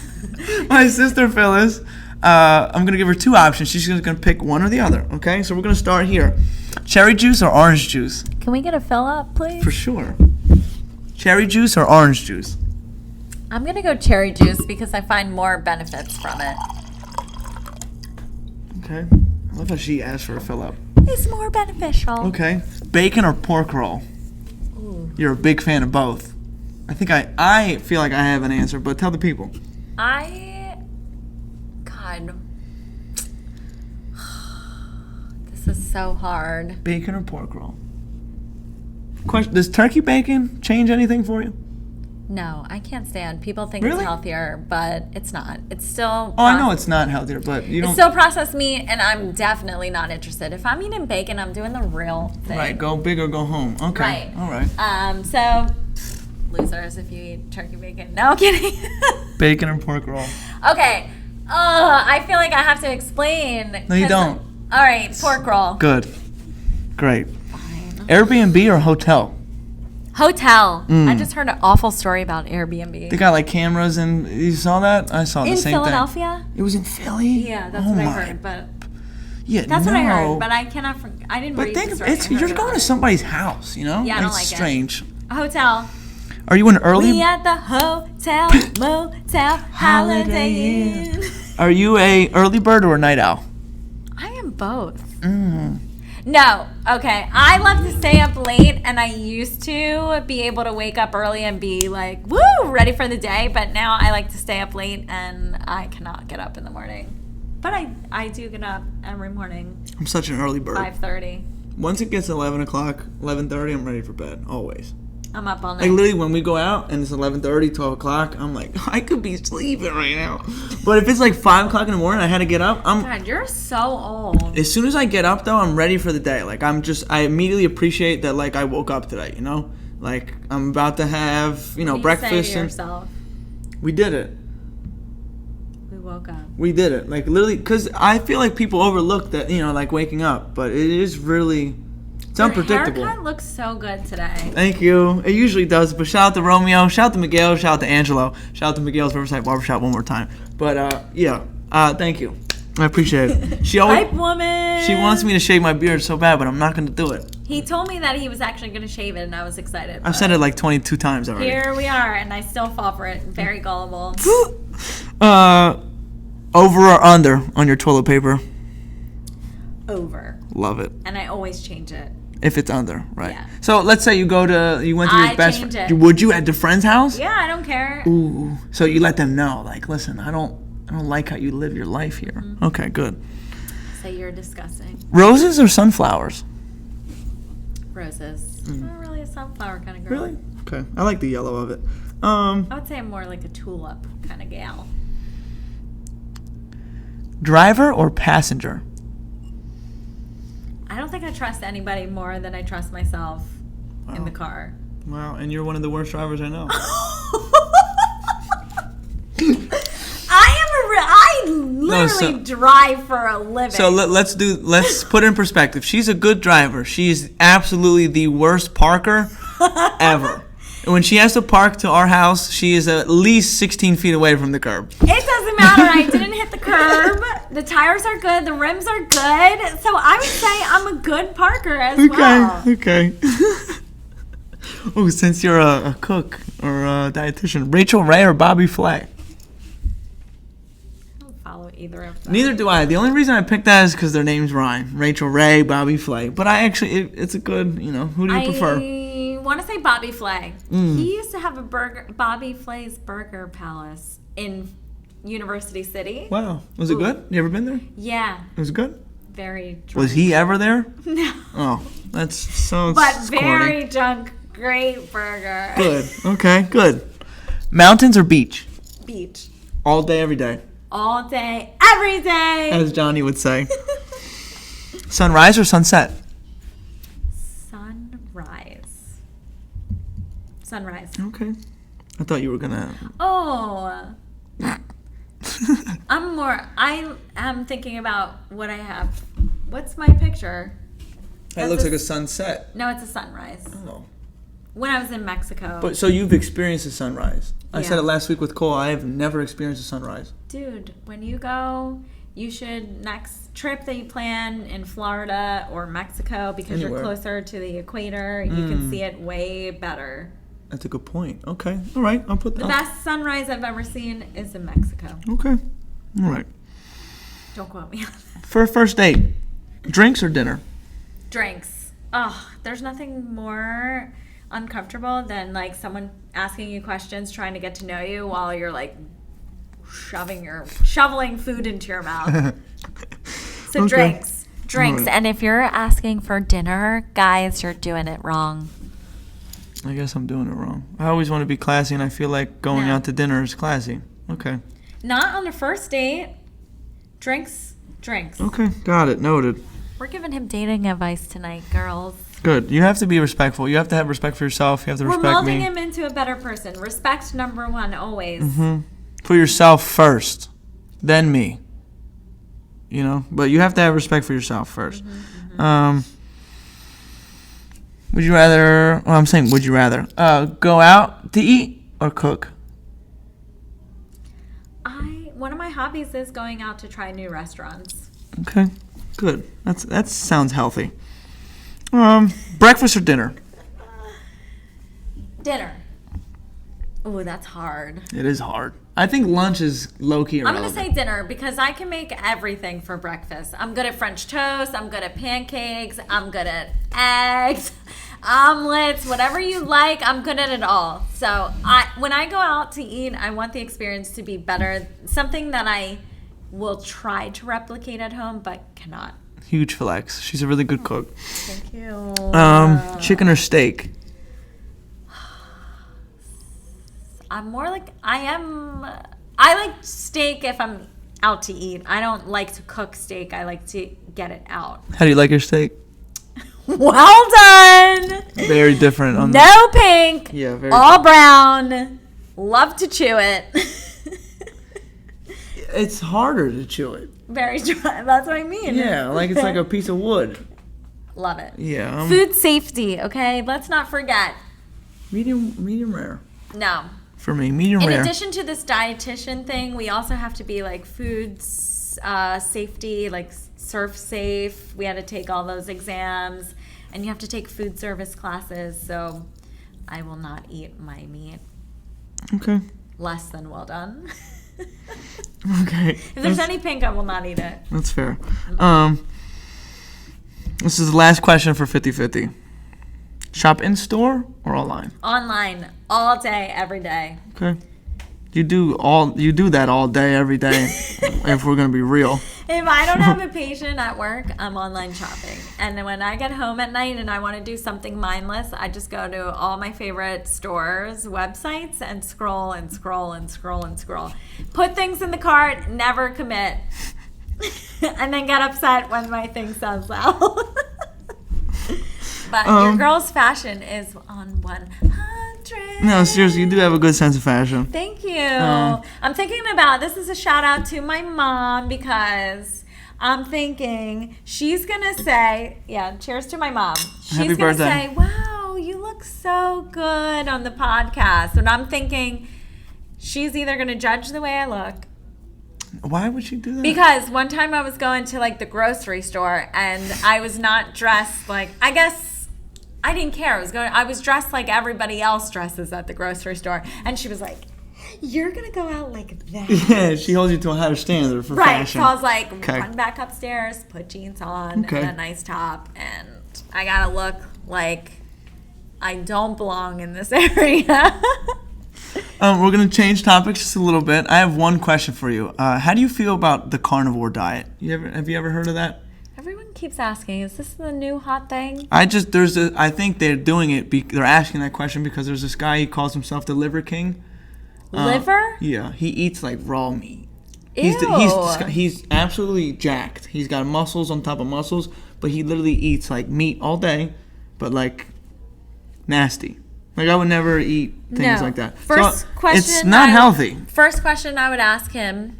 S1: My sister, Phyllis. I'm going to give her two options. She's going to pick one or the other, okay? So we're going to start here. Cherry juice or orange juice?
S2: Can we get a fill up, please?
S1: For sure. Cherry juice or orange juice?
S2: I'm going to go cherry juice because I find more benefits from it.
S1: Okay. I love how she asked for a fill up.
S2: It's more beneficial.
S1: Okay. Bacon or pork roll?
S2: Ooh.
S1: You're a big fan of both. I think I feel like I have an answer, but tell the people.
S2: God. This is so hard.
S1: Bacon or pork roll? Question: does turkey bacon change anything for you?
S2: No, I can't stand. People think
S1: Really?
S2: it's healthier, but it's not. It's still.
S1: Oh, I know it's not healthier, but you don't.
S2: It's still processed meat, and I'm definitely not interested. If I'm eating bacon, I'm doing the real thing.
S1: Right, go big or go home. Okay,
S2: Right.
S1: all right.
S2: So losers if you eat turkey bacon. No, I'm kidding.
S1: Bacon or pork roll?
S2: Okay. I feel like I have to explain.
S1: No, you don't.
S2: All right, pork roll.
S1: Good. Great.
S2: Fine.
S1: Airbnb or hotel?
S2: Hotel. I just heard an awful story about Airbnb.
S1: They got like cameras and you saw that? I saw the
S2: In
S1: same
S2: Philadelphia?
S1: thing. It was in Philly?
S2: Yeah, that's what I heard. But
S1: Yeah,
S2: that's what I heard.
S1: no.
S2: But I cannot. I didn't
S1: But
S2: read
S1: think
S2: the
S1: of
S2: story.
S1: it, you're going to somebody's house, you know?
S2: Yeah, I don't
S1: it's
S2: like it.
S1: strange.
S2: A hotel.
S1: Are you an early?
S2: We at the hotel, motel, holiday inn.
S1: Are you a early bird or a night owl?
S2: I am both. No, okay. I love to stay up late, and I used to be able to wake up early and be like, woo, ready for the day. But now I like to stay up late, and I cannot get up in the morning. But I do get up every morning,
S1: I'm such an early bird.
S2: 5:30.
S1: Once it gets 11 o'clock, 11:30, I'm ready for bed, always.
S2: I'm up all night.
S1: Like literally when we go out and it's 11:30, 12 o'clock, I'm like, I could be sleeping right now. But if it's like 5 o'clock in the morning, I had to get up,
S2: God, you're so old.
S1: as soon as I get up though, I'm ready for the day. Like I immediately appreciate that like I woke up today, you know? Like I'm about to have,
S2: What do you
S1: breakfast
S2: say to
S1: and
S2: yourself?
S1: we did it.
S2: We woke up.
S1: We did it. Like literally, because I feel like people overlook that, like waking up, but it is really, it's unpredictable.
S2: Your haircut looks so good today.
S1: Thank you. It usually does, but shout out to Romeo, shout out to Miguel, shout out to Angelo, shout out to Miguel's Riverside Barbershop one more time. But thank you. I appreciate it. She always,
S2: Hype woman.
S1: she wants me to shave my beard so bad, but I'm not going to do it.
S2: He told me that he was actually going to shave it, and I was excited.
S1: I've said it like 22 times already.
S2: Here we are, and I still fall for it. Very gullible.
S1: Over or under on your toilet paper?
S2: Over.
S1: Love it.
S2: And I always change it.
S1: If it's under, right?
S2: Yeah.
S1: So let's say you went to your best
S2: change
S1: friend.
S2: it.
S1: Would you at the friend's house?
S2: Yeah, I don't care.
S1: Ooh. So you let them know, like, listen, I don't like how you live your life here. Okay, good.
S2: Say you're disgusting.
S1: Roses or sunflowers?
S2: Roses. I'm not really a sunflower kind of girl.
S1: Really? Okay. I like the yellow of it.
S2: I would say I'm more like a tulip kind of gal.
S1: Driver or passenger?
S2: I don't think I trust anybody more than I trust myself in the car.
S1: Wow, and you're one of the worst drivers I know.
S2: I literally drive for a living.
S1: So let's put it in perspective. She's a good driver. She's absolutely the worst parker ever. And when she has to park to our house, she is at least 16 feet away from the curb.
S2: It doesn't matter. I didn't hit the curb. The tires are good. The rims are good. So I would say I'm a good parker as well.
S1: Okay. Oh, since you're a cook or a dietitian, Rachel Ray or Bobby Flay?
S2: I don't follow either of them.
S1: Neither do I. The only reason I picked that is because their names rhyme. Rachel Ray, Bobby Flay. But I actually, it's a good, who do you prefer?
S2: I want to say Bobby Flay. He used to have a Bobby Flay's Burger Palace in University City.
S1: Wow. Was it good? You ever been there?
S2: Yeah.
S1: It was good?
S2: Very drunk.
S1: Was he ever there?
S2: No.
S1: Oh, that's so
S2: But
S1: corny.
S2: very drunk. Great burger.
S1: Good. Okay, good. Mountains or beach?
S2: Beach.
S1: All day, every day.
S2: All day, every day.
S1: As Johnny would say. Sunrise or sunset?
S2: Sunrise. Sunrise.
S1: Okay. I thought you were gonna.
S2: Oh. I am thinking about what I have. What's my picture?
S1: That looks like a sunset.
S2: No, it's a sunrise.
S1: Oh.
S2: When I was in Mexico.
S1: But so you've experienced a sunrise. I
S2: Yeah.
S1: said it last week with Cole. I have never experienced a sunrise.
S2: Dude, when you go, you should, next trip that you plan in Florida or Mexico, because
S1: Anywhere.
S2: you're closer to the equator, you can see it way better.
S1: That's a good point. Okay. All right. I'll put that.
S2: The best sunrise I've ever seen is in Mexico.
S1: Okay. All right.
S2: Don't quote me on that.
S1: For a first date, drinks or dinner?
S2: Drinks. Oh, there's nothing more uncomfortable than like someone asking you questions, trying to get to know you while you're like shoveling food into your mouth. So
S1: Okay.
S2: drinks.
S1: Right.
S2: And if you're asking for dinner, guys, you're doing it wrong.
S1: I guess I'm doing it wrong. I always want to be classy, and I feel like going
S2: No.
S1: out to dinner is classy. Okay.
S2: Not on a first date. Drinks.
S1: Okay. Got it. Noted.
S2: We're giving him dating advice tonight, girls.
S1: Good. You have to be respectful. You have to have respect for yourself. You have to
S2: We're
S1: respect
S2: molding
S1: me.
S2: him into a better person. Respect number one, always.
S1: For yourself first, then me. You know, but you have to have respect for yourself first. Would you rather? Well, I'm saying, would you rather go out to eat or cook?
S2: One of my hobbies is going out to try new restaurants.
S1: Okay, good. That sounds healthy. Breakfast or dinner?
S2: Dinner. Oh, that's hard.
S1: It is hard. I think lunch is low-key
S2: I'm
S1: irrelevant.
S2: going to say dinner because I can make everything for breakfast. I'm good at French toast. I'm good at pancakes. I'm good at eggs, omelets, whatever you like. I'm good at it all. So when I go out to eat, I want the experience to be better. Something that I will try to replicate at home but cannot.
S1: Huge flex. She's a really good cook.
S2: Thank you.
S1: Chicken or steak?
S2: I'm more like I like steak if I'm out to eat. I don't like to cook steak. I like to get it out.
S1: How do you like your steak?
S2: Well done.
S1: Very different. On
S2: No pink.
S1: Yeah, very
S2: all brown. Love to chew it.
S1: It's harder to chew it.
S2: Very dry. That's what I mean.
S1: Yeah, like it's like a piece of wood.
S2: Love it.
S1: Yeah.
S2: Food safety, okay? Let's not forget.
S1: Medium rare.
S2: No.
S1: For me, medium
S2: In
S1: rare.
S2: addition to this dietitian thing, we also have to be like food safety, like surf safe. We had to take all those exams, and you have to take food service classes. So I will not eat my meat
S1: Okay.
S2: less than well done.
S1: Okay.
S2: If there's any pink, I will not eat it.
S1: That's fair. This is the last question for 50-50. Shop in store or online?
S2: Online, all day, every day.
S1: Okay. You do that all day, every day. If we're gonna be real.
S2: If I don't have a patient at work, I'm online shopping. And then when I get home at night and I want to do something mindless, I just go to all my favorite stores, websites, and scroll and scroll and scroll and scroll. Put things in the cart, never commit. And then get upset when my thing sells out. But your girl's fashion is on 100.
S1: No, seriously, you do have a good sense of fashion.
S2: Thank you. I'm thinking about, this is a shout out to my mom because I'm thinking she's going to say, cheers to my mom. She's
S1: Happy
S2: going to
S1: birthday.
S2: say, wow, you look so good on the podcast. And I'm thinking she's either going to judge the way I look.
S1: Why would she do that?
S2: Because one time I was going to like the grocery store and I was not dressed like, I guess I didn't care. I was dressed like everybody else dresses at the grocery store. And she was like, you're going to go out like that?
S1: Yeah, she holds you to a higher standard for fashion.
S2: So I was like,
S1: Okay.
S2: run back upstairs, put jeans on
S1: Okay.
S2: and a nice top. And I got to look like I don't belong in this area.
S1: We're going to change topics just a little bit. I have one question for you. How do you feel about the carnivore diet? Have you ever heard of that?
S2: Everyone keeps asking, is this the new hot thing?
S1: I think they're doing it. They're asking that question because there's this guy. He calls himself the Liver King.
S2: Liver?
S1: Yeah, he eats like raw meat.
S2: Ew.
S1: He's absolutely jacked. He's got muscles on top of muscles, but he literally eats like meat all day, but like nasty. Like I would never eat things like that.
S2: First question.
S1: It's not healthy.
S2: First question I would ask him: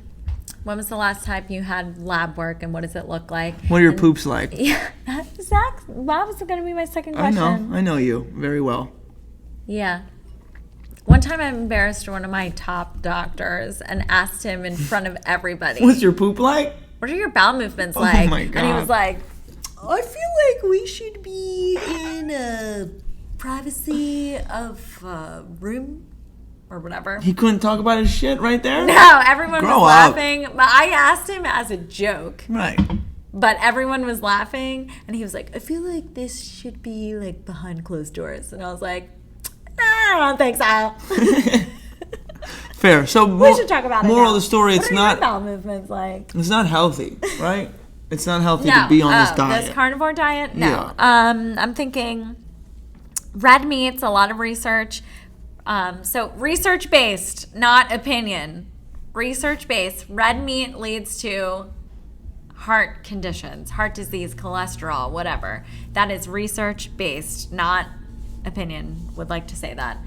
S2: when was the last time you had lab work, and what does it look like?
S1: What are your poops like?
S2: Yeah, Zach, that was going to be my second question.
S1: I know you very well.
S2: Yeah. One time I embarrassed one of my top doctors and asked him in front of everybody.
S1: What's your poop like?
S2: What are your bowel movements like?
S1: Oh my God.
S2: And he was like, I feel like we should be in privacy of room or whatever.
S1: He couldn't talk about his shit right there?
S2: No, everyone was
S1: up.
S2: laughing. But I asked him as a joke.
S1: Right.
S2: But everyone was laughing. And he was like, I feel like this should be like behind closed doors. And I was like, I don't think so.
S1: Fair. So
S2: we should talk about it.
S1: Moral
S2: now.
S1: of the story:
S2: what are your bowel movements like?
S1: It's not healthy, right? It's not healthy to be on this diet.
S2: This carnivore diet? No.
S1: Yeah.
S2: I'm thinking red meats. A lot of research. So research based, not opinion. Research based. Red meat leads to heart conditions, heart disease, cholesterol, whatever. That is research based, not opinion. Would like to say that.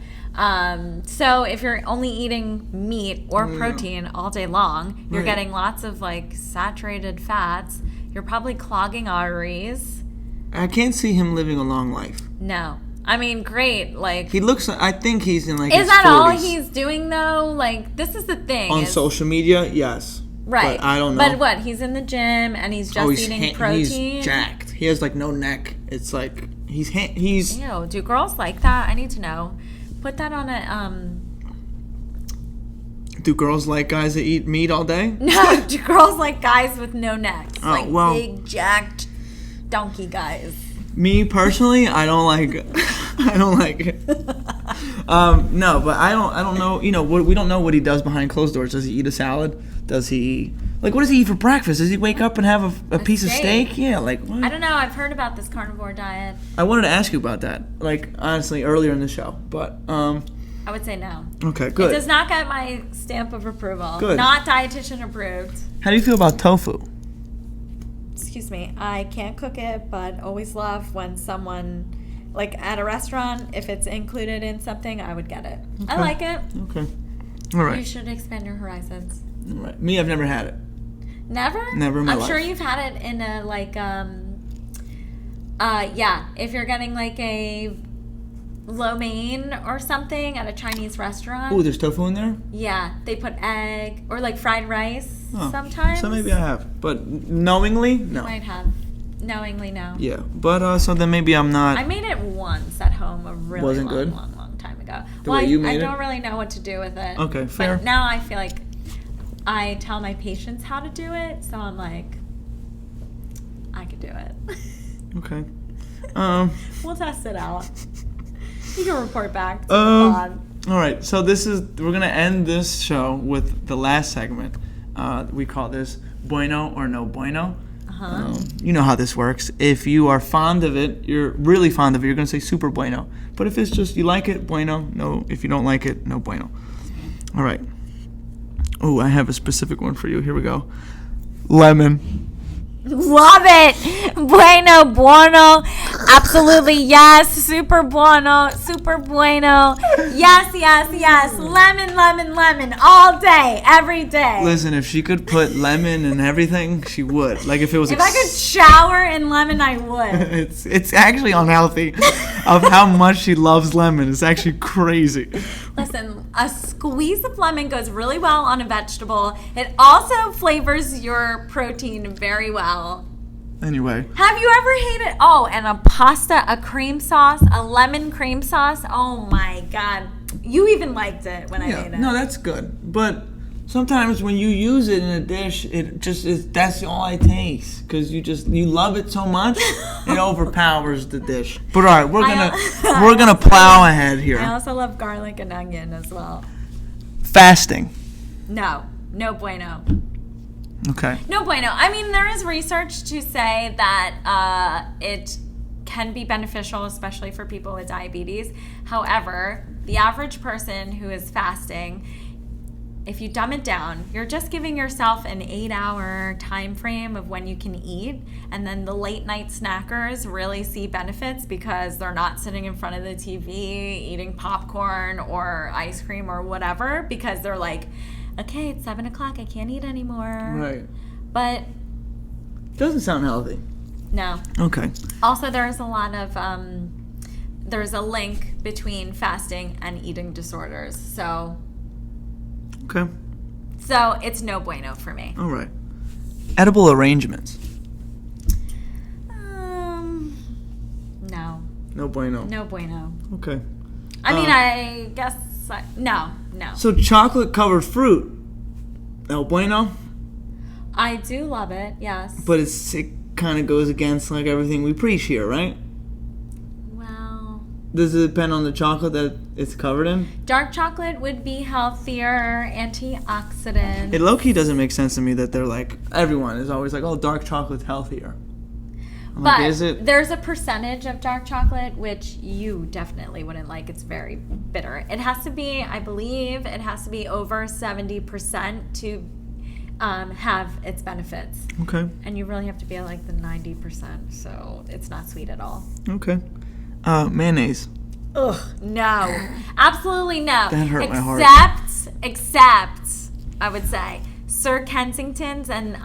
S2: So if you're only eating meat or protein all day long, you're getting lots of like saturated fats. You're probably clogging arteries.
S1: I can't see him living a long life.
S2: No. I mean, great. Like
S1: he looks. I think he's in like.
S2: Is
S1: his
S2: that
S1: 40s.
S2: all he's doing though? Like this is the thing.
S1: On social media, yes.
S2: Right.
S1: But I don't know.
S2: But what? He's in the gym and he's just eating protein.
S1: He's jacked. He has like no neck. It's like he's.
S2: Ew. Do girls like that? I need to know. Put that on a
S1: Do girls like guys that eat meat all day?
S2: No. Do girls like guys with no necks? Big jacked donkey guys.
S1: Me personally, I don't like it. No, but I don't know. You know, we don't know what he does behind closed doors. Does he eat a salad? Does he what does he eat for breakfast? Does he wake up and have a piece of steak? Yeah, like what?
S2: I don't know. I've heard about this carnivore diet.
S1: I wanted to ask you about that, like honestly, earlier in the show, but
S2: I would say no.
S1: Okay, good.
S2: It does not get my stamp of approval.
S1: Good.
S2: Not dietitian approved.
S1: How do you feel about tofu?
S2: Excuse me. I can't cook it, but always love when someone, like at a restaurant, if it's included in something, I would get it. Okay. I like it.
S1: Okay. All right.
S2: You should expand your horizons.
S1: All right. Me, I've never had it.
S2: Never?
S1: Never in my life.
S2: I'm sure you've had it in a like if you're getting like a lo mein or something at a Chinese restaurant.
S1: Oh, there's tofu in there?
S2: Yeah, they put egg or like fried rice sometimes.
S1: So maybe I have, but knowingly, no.
S2: You might have. Knowingly, no.
S1: Yeah, but so then maybe I'm not.
S2: I made it once at home a really
S1: Wasn't good?
S2: long time ago.
S1: The way you made
S2: I
S1: it?
S2: don't really know what to do with it.
S1: Okay, fair.
S2: But now I feel like I tell my patients how to do it, so I'm like, I could do it.
S1: Okay.
S2: We'll test it out. You can report back to the pod.
S1: All right, so we're gonna end this show with the last segment. We call this Bueno or No Bueno. You know how this works. If you are fond of it, you're really fond of it, you're gonna say super bueno. But if it's just you like it, bueno. No, if you don't like it, no bueno. All right. Oh, I have a specific one for you. Here we go. Lemon.
S2: Love it. Bueno, bueno. Absolutely, yes. Super bueno. Super bueno. Yes, yes, yes. Lemon, lemon, lemon. All day. Every day.
S1: Listen, if she could put lemon in everything, she would. Like if it was.
S2: If I could shower in lemon, I would.
S1: It's actually unhealthy of how much she loves lemon. It's actually crazy.
S2: Listen, a squeeze of lemon goes really well on a vegetable. It also flavors your protein very well.
S1: Anyway.
S2: Have you ever hated, and a pasta, a cream sauce, a lemon cream sauce? Oh my God. You even liked it when I made it.
S1: No, that's good. But sometimes when you use it in a dish, it just is, that's all it takes. Because you love it so much, it overpowers the dish. But all right, we're gonna plow ahead here.
S2: I also love garlic and onion as well.
S1: Fasting.
S2: No bueno.
S1: Okay.
S2: No bueno. I mean, there is research to say that it can be beneficial, especially for people with diabetes. However, the average person who is fasting, if you dumb it down, you're just giving yourself an 8-hour time frame of when you can eat, and then the late night snackers really see benefits because they're not sitting in front of the TV eating popcorn or ice cream or whatever, because they're like, okay, it's 7 o'clock, I can't eat anymore.
S1: Right.
S2: But
S1: doesn't sound healthy.
S2: no.
S1: Okay.
S2: Also, there's a lot of there's a link between fasting and eating disorders. So it's no bueno for me.
S1: All right. Edible arrangements.
S2: No.
S1: No bueno.
S2: No bueno.
S1: Okay.
S2: I mean, I guess no.
S1: So chocolate covered fruit. No bueno.
S2: I do love it. Yes.
S1: But it kind of goes against like everything we preach here, right?
S2: Well.
S1: Does it depend on the chocolate that it's covered in?
S2: Dark chocolate would be healthier, antioxidant.
S1: It low-key doesn't make sense to me that they're like, everyone is always like, oh, dark chocolate's healthier. I'm
S2: But
S1: like, is it?
S2: There's a percentage of dark chocolate which you definitely wouldn't like. It's very bitter. It has to be, I believe, over 70% to have its benefits.
S1: Okay.
S2: And you really have to be at like the 90%, so it's not sweet at all.
S1: Okay. Mayonnaise.
S2: Ugh, no. Absolutely no.
S1: That hurt my heart.
S2: Except, I would say, Sir Kensington's, and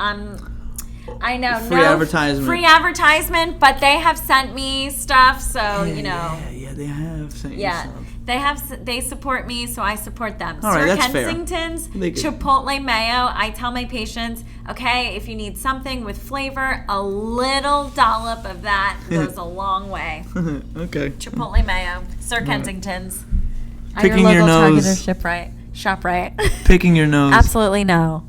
S2: I know, free advertisement, but they have sent me stuff, so, you know.
S1: Yeah, they have sent you stuff.
S2: They support me, so I support them.
S1: All right,
S2: Sir
S1: that's
S2: Kensington's Chipotle mayo. I tell my patients, okay, if you need something with flavor, a little dollop of that goes a long way.
S1: Okay.
S2: Chipotle mayo. Sir Kensington's.
S1: Picking your nose.
S2: Shop right.
S1: Picking your nose.
S2: Absolutely no.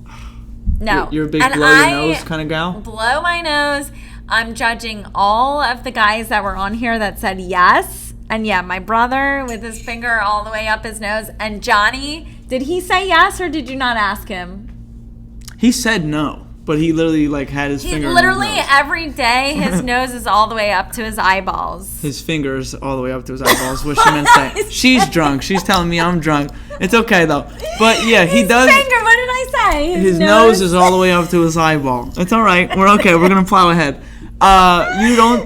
S2: No.
S1: You're a big blow your nose kind of gal?
S2: Blow my nose. I'm judging all of the guys that were on here that said yes. And yeah, my brother with his finger all the way up his nose. And Johnny, did he say yes or did you not ask him?
S1: He said no, but he literally like had his finger
S2: literally
S1: in his nose.
S2: Every day his nose is all the way up to his eyeballs.
S1: His fingers all the way up to his eyeballs. What she meant to say. She's drunk. She's telling me I'm drunk. It's okay though. But yeah, he does.
S2: His finger, what did I say?
S1: His nose is all the way up to his eyeball. It's all right. We're okay. We're gonna plow ahead.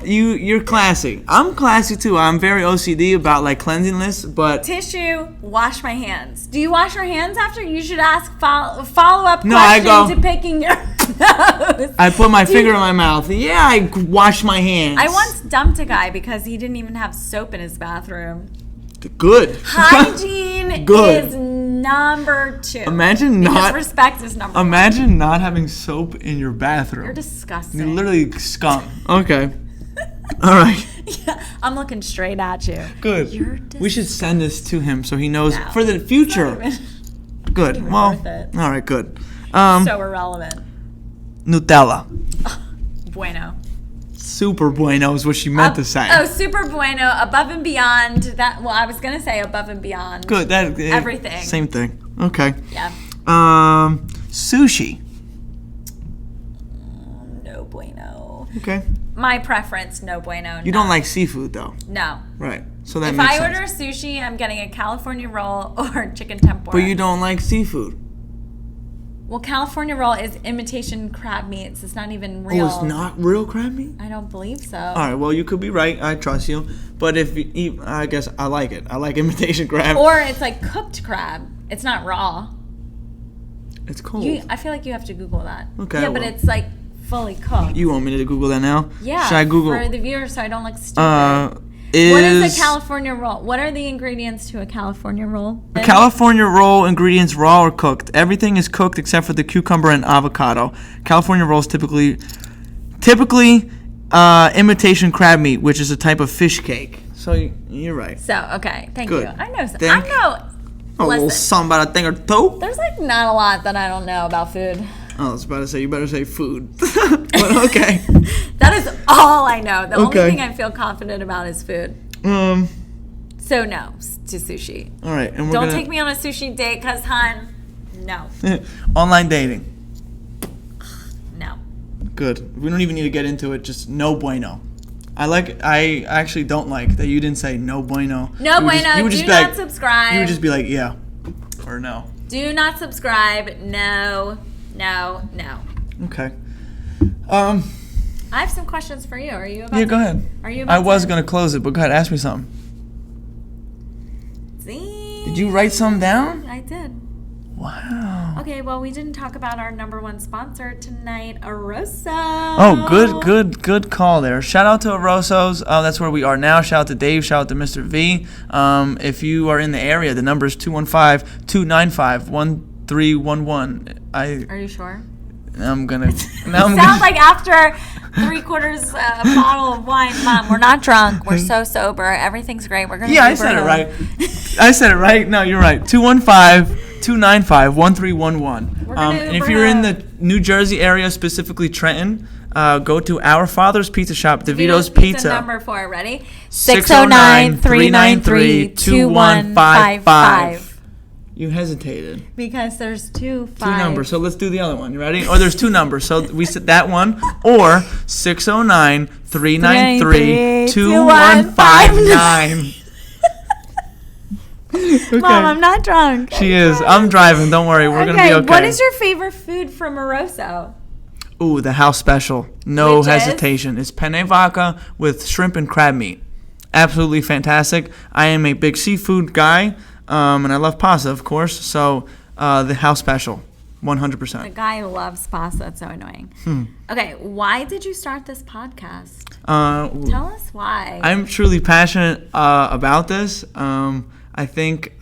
S1: You're classy. I'm classy too. I'm very OCD about like cleanliness, but
S2: tissue, wash my hands. Do you wash your hands after? You should ask follow-up questions to picking your nose.
S1: I put my finger in my mouth. Yeah, I wash my hands.
S2: I once dumped a guy because he didn't even have soap in his bathroom.
S1: Good.
S2: Hygiene is number 2. Respect is number 1.
S1: Imagine not having soap in your bathroom.
S2: You're disgusting.
S1: You're literally scum. Okay. All right.
S2: Yeah, I'm looking straight at you.
S1: Good. We should send this to him so he knows for the future. Good. Well, all right, good.
S2: So irrelevant.
S1: Nutella.
S2: Bueno.
S1: Super bueno is what she meant to say.
S2: Oh, super bueno, above and beyond that. Well, I was gonna say above and beyond.
S1: Good.
S2: Everything.
S1: Same thing. Okay.
S2: Yeah.
S1: Sushi.
S2: No bueno.
S1: Okay.
S2: My preference, no bueno.
S1: You don't like seafood though.
S2: No.
S1: Right. So that makes sense.
S2: If I order sushi, I'm getting a California roll or chicken tempura.
S1: But you don't like seafood.
S2: Well, California roll is imitation crab meats. It's not even real.
S1: Oh, it's not real crab meat?
S2: I don't believe so.
S1: All right, well, you could be right. I trust you. But if you eat, I guess I like it. I like imitation crab.
S2: Or it's like cooked crab. It's not raw.
S1: It's cold.
S2: I feel like you have to Google that.
S1: Okay.
S2: Yeah, but it's like fully cooked.
S1: You want me to Google that now?
S2: Yeah.
S1: Should I Google?
S2: For the viewers so I don't look stupid. What is a California roll? What are the ingredients to a California roll?
S1: A California roll ingredients raw or cooked. Everything is cooked except for the cucumber and avocado. California rolls typically imitation crab meat, which is a type of fish cake. So you're right.
S2: So okay, thank
S1: Good.
S2: you. I know.
S1: A little something about a thing or two.
S2: There's like not a lot that I don't know about food.
S1: Oh, I was about to say, you better say food. But okay.
S2: That is all I know. The only thing I feel confident about is food. So no to sushi.
S1: All right. And
S2: Don't take me on a sushi date because, hon, no.
S1: Online dating.
S2: No.
S1: Good. We don't even need to get into it. Just no bueno. I actually don't like that you didn't say no bueno.
S2: No bueno. Do not subscribe.
S1: You would just be like, yeah or no.
S2: Do not subscribe. No.
S1: Okay.
S2: I have some questions for you. Are you about
S1: Yeah, go ahead.
S2: Are you about
S1: I was going to close it, but go ahead. Ask me something.
S2: See?
S1: Did you write something down?
S2: I did.
S1: Wow.
S2: Okay, well, we didn't talk about our number one sponsor tonight, Aroso.
S1: Oh, good call there. Shout out to Aroso's. That's where we are now. Shout out to Dave. Shout out to Mr. V. If you are in the area, the number is 215-295-1311.
S2: Are you sure?
S1: Sounds
S2: like after 3/4 bottle of wine. Mom, we're not drunk. We're so sober. Everything's great. We're going to
S1: I said it right. I said it right. No, you're right. 215-295-1311. And if you're in the New Jersey area, specifically Trenton, go to Our Father's Pizza Shop, Vito's Pizza.
S2: Number 4, ready? 609-393-2155.
S1: You hesitated.
S2: Because there's two
S1: numbers. So let's do the other one. You ready? Or there's two numbers. So we said that one. Or 609-393-2159. Okay.
S2: Mom, I'm not drunk.
S1: She is. I'm driving. Don't worry. We're going to be okay.
S2: What is your favorite food from Aroso?
S1: Ooh, the house special. No hesitation. It's penne vodka with shrimp and crab meat. Absolutely fantastic. I am a big seafood guy. And I love pasta, of course. So the house special, 100%.
S2: The guy loves pasta. That's so annoying. Okay, why did you start this podcast? Tell us why.
S1: I'm truly passionate about this. I think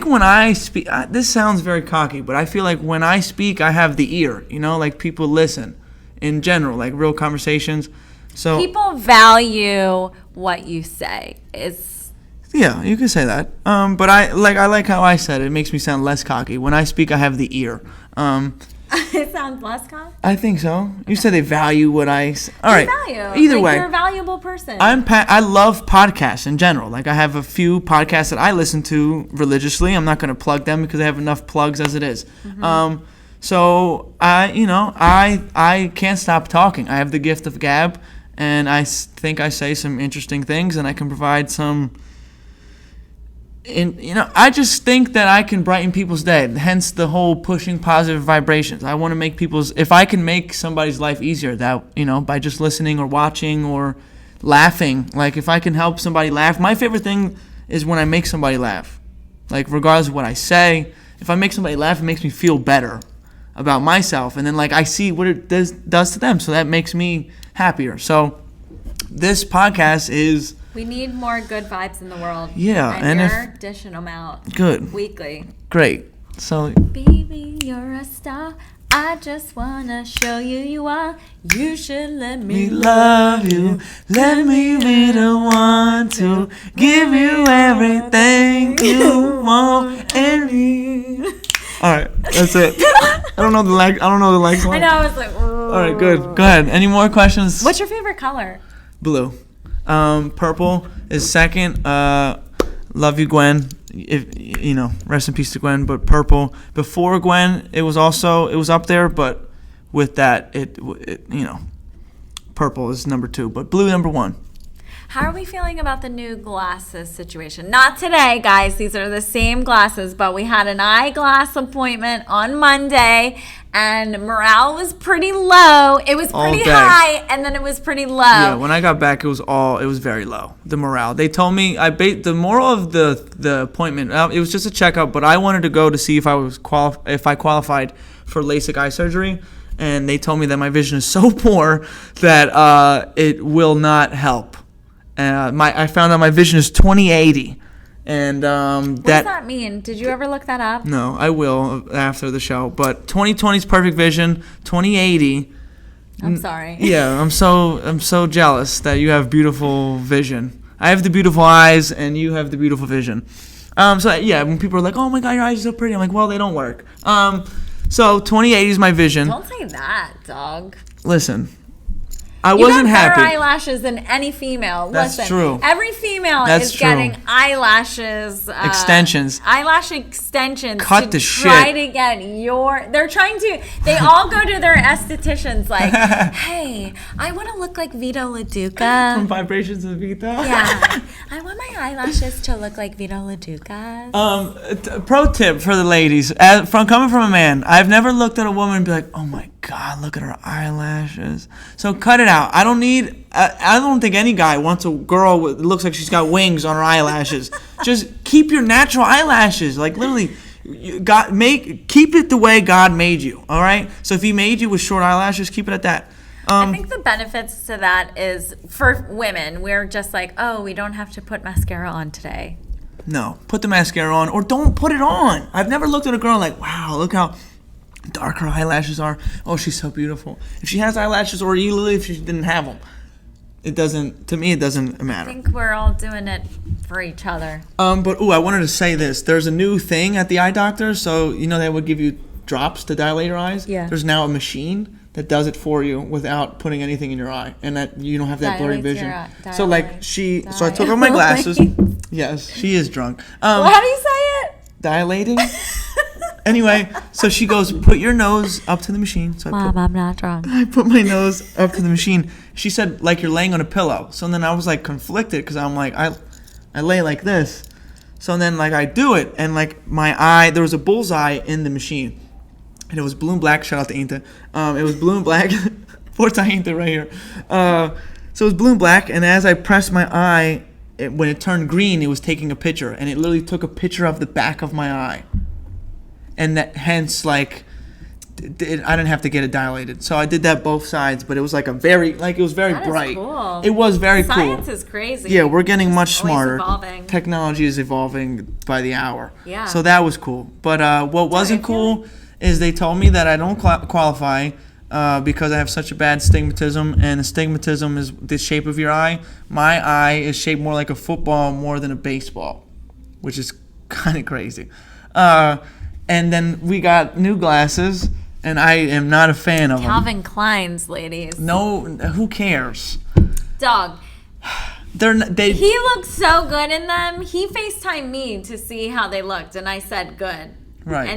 S1: when I speak, this sounds very cocky, but I feel like when I speak, I have the ear. Like people listen in general, like real conversations. So
S2: people value what you say.
S1: Yeah, you can say that. But I like how I said it. It makes me sound less cocky. When I speak, I have the ear.
S2: It sounds less cocky?
S1: I think so. You said they value what I say. All right.
S2: Value.
S1: Either way.
S2: You're a valuable person.
S1: I love podcasts in general. Like I have a few podcasts that I listen to religiously. I'm not going to plug them because I have enough plugs as it is. Mm-hmm. So I can't stop talking. I have the gift of gab, and I think I say some interesting things, and I can provide some. I just think that I can brighten people's day. Hence the whole pushing positive vibrations. I want to make if I can make somebody's life easier, that by just listening or watching or laughing. Like if I can help somebody laugh, my favorite thing is when I make somebody laugh. Like regardless of what I say, if I make somebody laugh, it makes me feel better about myself, and then like I see what it does to them, so that makes me happier. So this podcast is.
S2: We need more good vibes in the world.
S1: Yeah,
S2: and you're dishing them out.
S1: Good.
S2: Weekly.
S1: Great. So.
S2: Baby, you're a star. I just wanna show you are. You should let me
S1: love you. Let me be the one to give you everything you want and need. All right, that's it. I don't know the line.
S2: I know. I was like.
S1: All right, good. Go ahead. Any more questions?
S2: What's your favorite color?
S1: Blue. Purple is second. Love you, Gwen. Rest in peace to Gwen. But purple before Gwen, it was up there. But with that, purple is number 2. But blue number 1.
S2: How are we feeling about the new glasses situation? Not today, guys. These are the same glasses, but we had an eyeglass appointment on Monday, and morale was pretty low. It was pretty high, and then it was pretty low.
S1: Yeah, when I got back, it was very low, the morale. They told me, the moral of the appointment, it was just a checkup, but I wanted to go to see if I qualified for LASIK eye surgery, and they told me that my vision is so poor that it will not help. I found out my vision is 20/80, and
S2: what does that mean? Did you ever look that up?
S1: No, I will after the show. But 20/20 is perfect vision. 20/80.
S2: I'm sorry.
S1: Yeah, I'm so jealous that you have beautiful vision. I have the beautiful eyes, and you have the beautiful vision. So yeah, when people are like, "Oh my God, your eyes are so pretty," I'm like, "Well, they don't work." So 20/80 is my vision.
S2: Don't say that, dog.
S1: Listen. I wasn't happy.
S2: You got better eyelashes than any female.
S1: That's true.
S2: Every female is getting eyelashes.
S1: Extensions.
S2: Eyelash extensions.
S1: Cut the shit.
S2: Try to get they're trying to, they all go to their estheticians like, hey, I want to look like Vito LaDuca.
S1: From Vibrations of Vito?
S2: Yeah. I want my eyelashes to look like Vito LaDuca's.
S1: Pro tip for the ladies. Coming from a man, I've never looked at a woman and be like, oh my God, look at her eyelashes. So cut it out. I don't think any guy wants a girl that looks like she's got wings on her eyelashes. Just keep your natural eyelashes. Like literally, keep it the way God made you. All right. So if He made you with short eyelashes, keep it at that.
S2: I think the benefits to that is for women, we're just like, oh, we don't have to put mascara on today.
S1: No, put the mascara on, or don't put it on. I've never looked at a girl like, wow, look how dark her eyelashes are. Oh, she's so beautiful. If she has eyelashes, or even if she didn't have them, it doesn't matter.
S2: I think we're all doing it for each other.
S1: But I wanted to say this. There's a new thing at the eye doctor. So they would give you drops to dilate your eyes.
S2: Yeah.
S1: There's now a machine that does it for you without putting anything in your eye, and that you don't have that blurry vision. So I took off my glasses. Yes, she is drunk.
S2: Well, how do you say it?
S1: Dilating. Anyway, so she goes, put your nose up to the machine. So
S2: I'm not drunk.
S1: I put my nose up to the machine. She said, like you're laying on a pillow. So then I was like conflicted because I'm like, I lay like this. So then like I do it, and like my eye, there was a bullseye in the machine. And it was blue and black. Shout out to Ainta. It was blue and black. Forza Ainta right here. So it was blue and black. And as I pressed my eye, when it turned green, it was taking a picture. And it literally took a picture of the back of my eye. And that, hence, like, I didn't have to get it dilated. So I did that both sides. But it was like it was very bright.
S2: Cool.
S1: It was very cool.
S2: Science is crazy.
S1: Yeah, we're getting much smarter.
S2: Evolving.
S1: Technology is evolving by the hour.
S2: Yeah.
S1: So that was cool. But what wasn't cool is they told me that I don't qualify because I have such a bad stigmatism, and the stigmatism is the shape of your eye. My eye is shaped more like a football more than a baseball, which is kind of crazy. And then we got new glasses, and I am not a fan of
S2: Calvin Klein's, ladies.
S1: No, who cares?
S2: Dog.
S1: He
S2: looked so good in them. He FaceTimed me to see how they looked, and I said good.
S1: Right.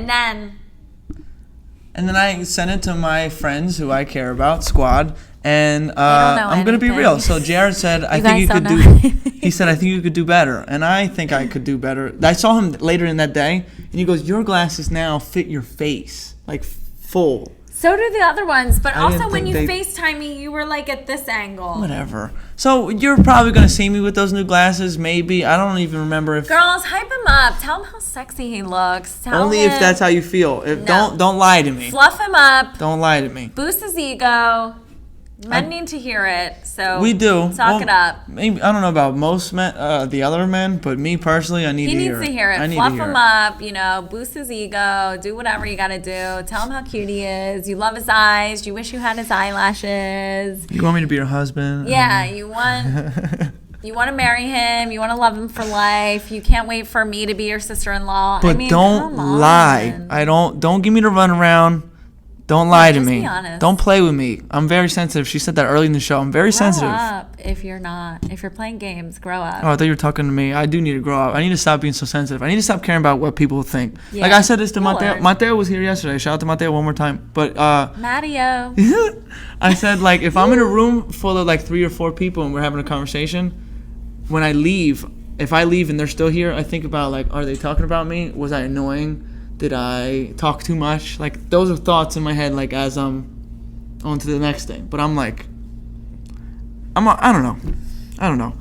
S2: And then
S1: I sent it to my friends who I care about, Squad, and I'm going to be real. So Jared said, he said, I think you could do better. And I think I could do better. I saw him later in that day, and he goes, your glasses now fit your face, like full.
S2: So do the other ones, but also when you FaceTime me, you were like at this angle.
S1: Whatever. So you're probably going to see me with those new glasses, maybe. I don't even remember if...
S2: Girls, hype him up. Tell him how sexy he looks.
S1: Only if that's how you feel. Don't lie to me.
S2: Fluff him up.
S1: Don't lie to me.
S2: Boost his ego. Men need to hear it, so
S1: we do.
S2: Talk it up.
S1: Maybe I don't know about most men, the other men, but me personally, I need to hear it.
S2: He needs to hear it. Fluff him up, boost his ego, do whatever you gotta do. Tell him how cute he is. You love his eyes. You wish you had his eyelashes.
S1: You want me to be your husband?
S2: Yeah, you want. You want to marry him. You want to love him for life. You can't wait for me to be your sister-in-law.
S1: But don't lie. Don't give me the runaround. Don't lie to me.
S2: Be honest.
S1: Don't play with me. I'm very sensitive. She said that early in the show. I'm very sensitive.
S2: Grow up if you're not. If you're playing games, grow up.
S1: Oh, I thought you were talking to me. I do need to grow up. I need to stop being so sensitive. I need to stop caring about what people think. Yeah. Like I said this to Mateo. Mateo was here yesterday. Shout out to Mateo one more time. But
S2: Matteo.
S1: I said, like, if I'm in a room full of like 3 or 4 people and we're having a conversation, when I leave, if I leave and they're still here, I think about, like, are they talking about me? Was I annoying? Did I talk too much? Like, those are thoughts in my head, like, as I'm on to the next thing. But I'm like, I don't know.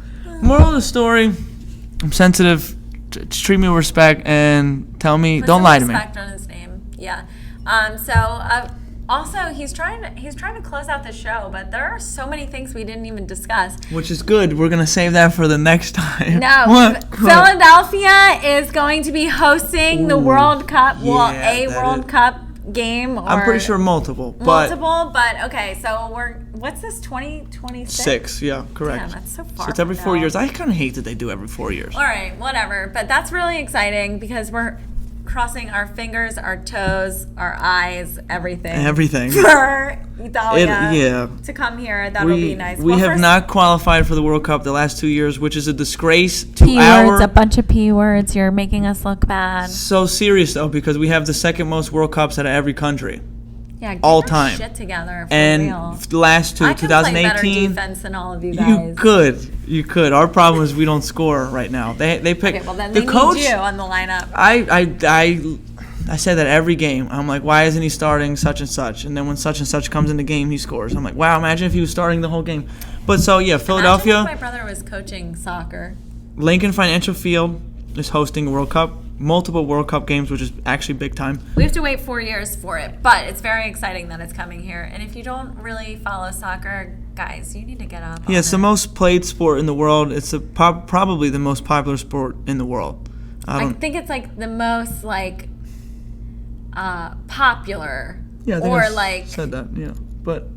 S1: Moral of the story, I'm sensitive. Treat me with respect and tell me, don't lie to me.
S2: Respect on his name, yeah. Also, he's trying to close out the show, but there are so many things we didn't even discuss.
S1: Which is good. We're gonna save that for the next time.
S2: No, what? Philadelphia is going to be hosting the World Cup. World Cup game.
S1: I'm pretty sure multiple.
S2: But okay. So what's this? 2026?
S1: 6. Yeah, correct.
S2: Damn, that's so far.
S1: So it's every 4 years. I kind of hate that they do every 4 years.
S2: All right, whatever. But that's really exciting because we're crossing our fingers, our toes, our eyes, everything.
S1: Everything.
S2: For Italia
S1: to
S2: come here. That'll be nice.
S1: We have not qualified for the World Cup the last 2 years, which is a disgrace to
S2: P words, a bunch of P words. You're making us look bad.
S1: So serious, though, because we have the second most World Cups out of every country.
S2: Yeah, get
S1: all
S2: your
S1: time.
S2: Shit together for
S1: and
S2: real.
S1: The last two,
S2: I can
S1: 2018.
S2: play better defense than all of you guys.
S1: You could. Our problem is we don't score right now. They pick.
S2: Okay, well then
S1: the
S2: they
S1: coach,
S2: need you on the lineup.
S1: I say that every game. I'm like, why isn't he starting such and such? And then when such and such comes in the game, he scores. I'm like, wow, imagine if he was starting the whole game. But so, yeah, Philadelphia.
S2: Imagine if my brother was coaching soccer.
S1: Lincoln Financial Field is hosting a World Cup. Multiple World Cup games, which is actually big time.
S2: We have to wait 4 years for it, but it's very exciting that it's coming here. And if you don't really follow soccer, guys, you need to get up.
S1: Yeah, it's the most played sport in the world. It's probably the most popular sport in the world.
S2: I think it's like the most like popular.
S1: Yeah, I think
S2: or
S1: I
S2: like
S1: said that. Yeah, but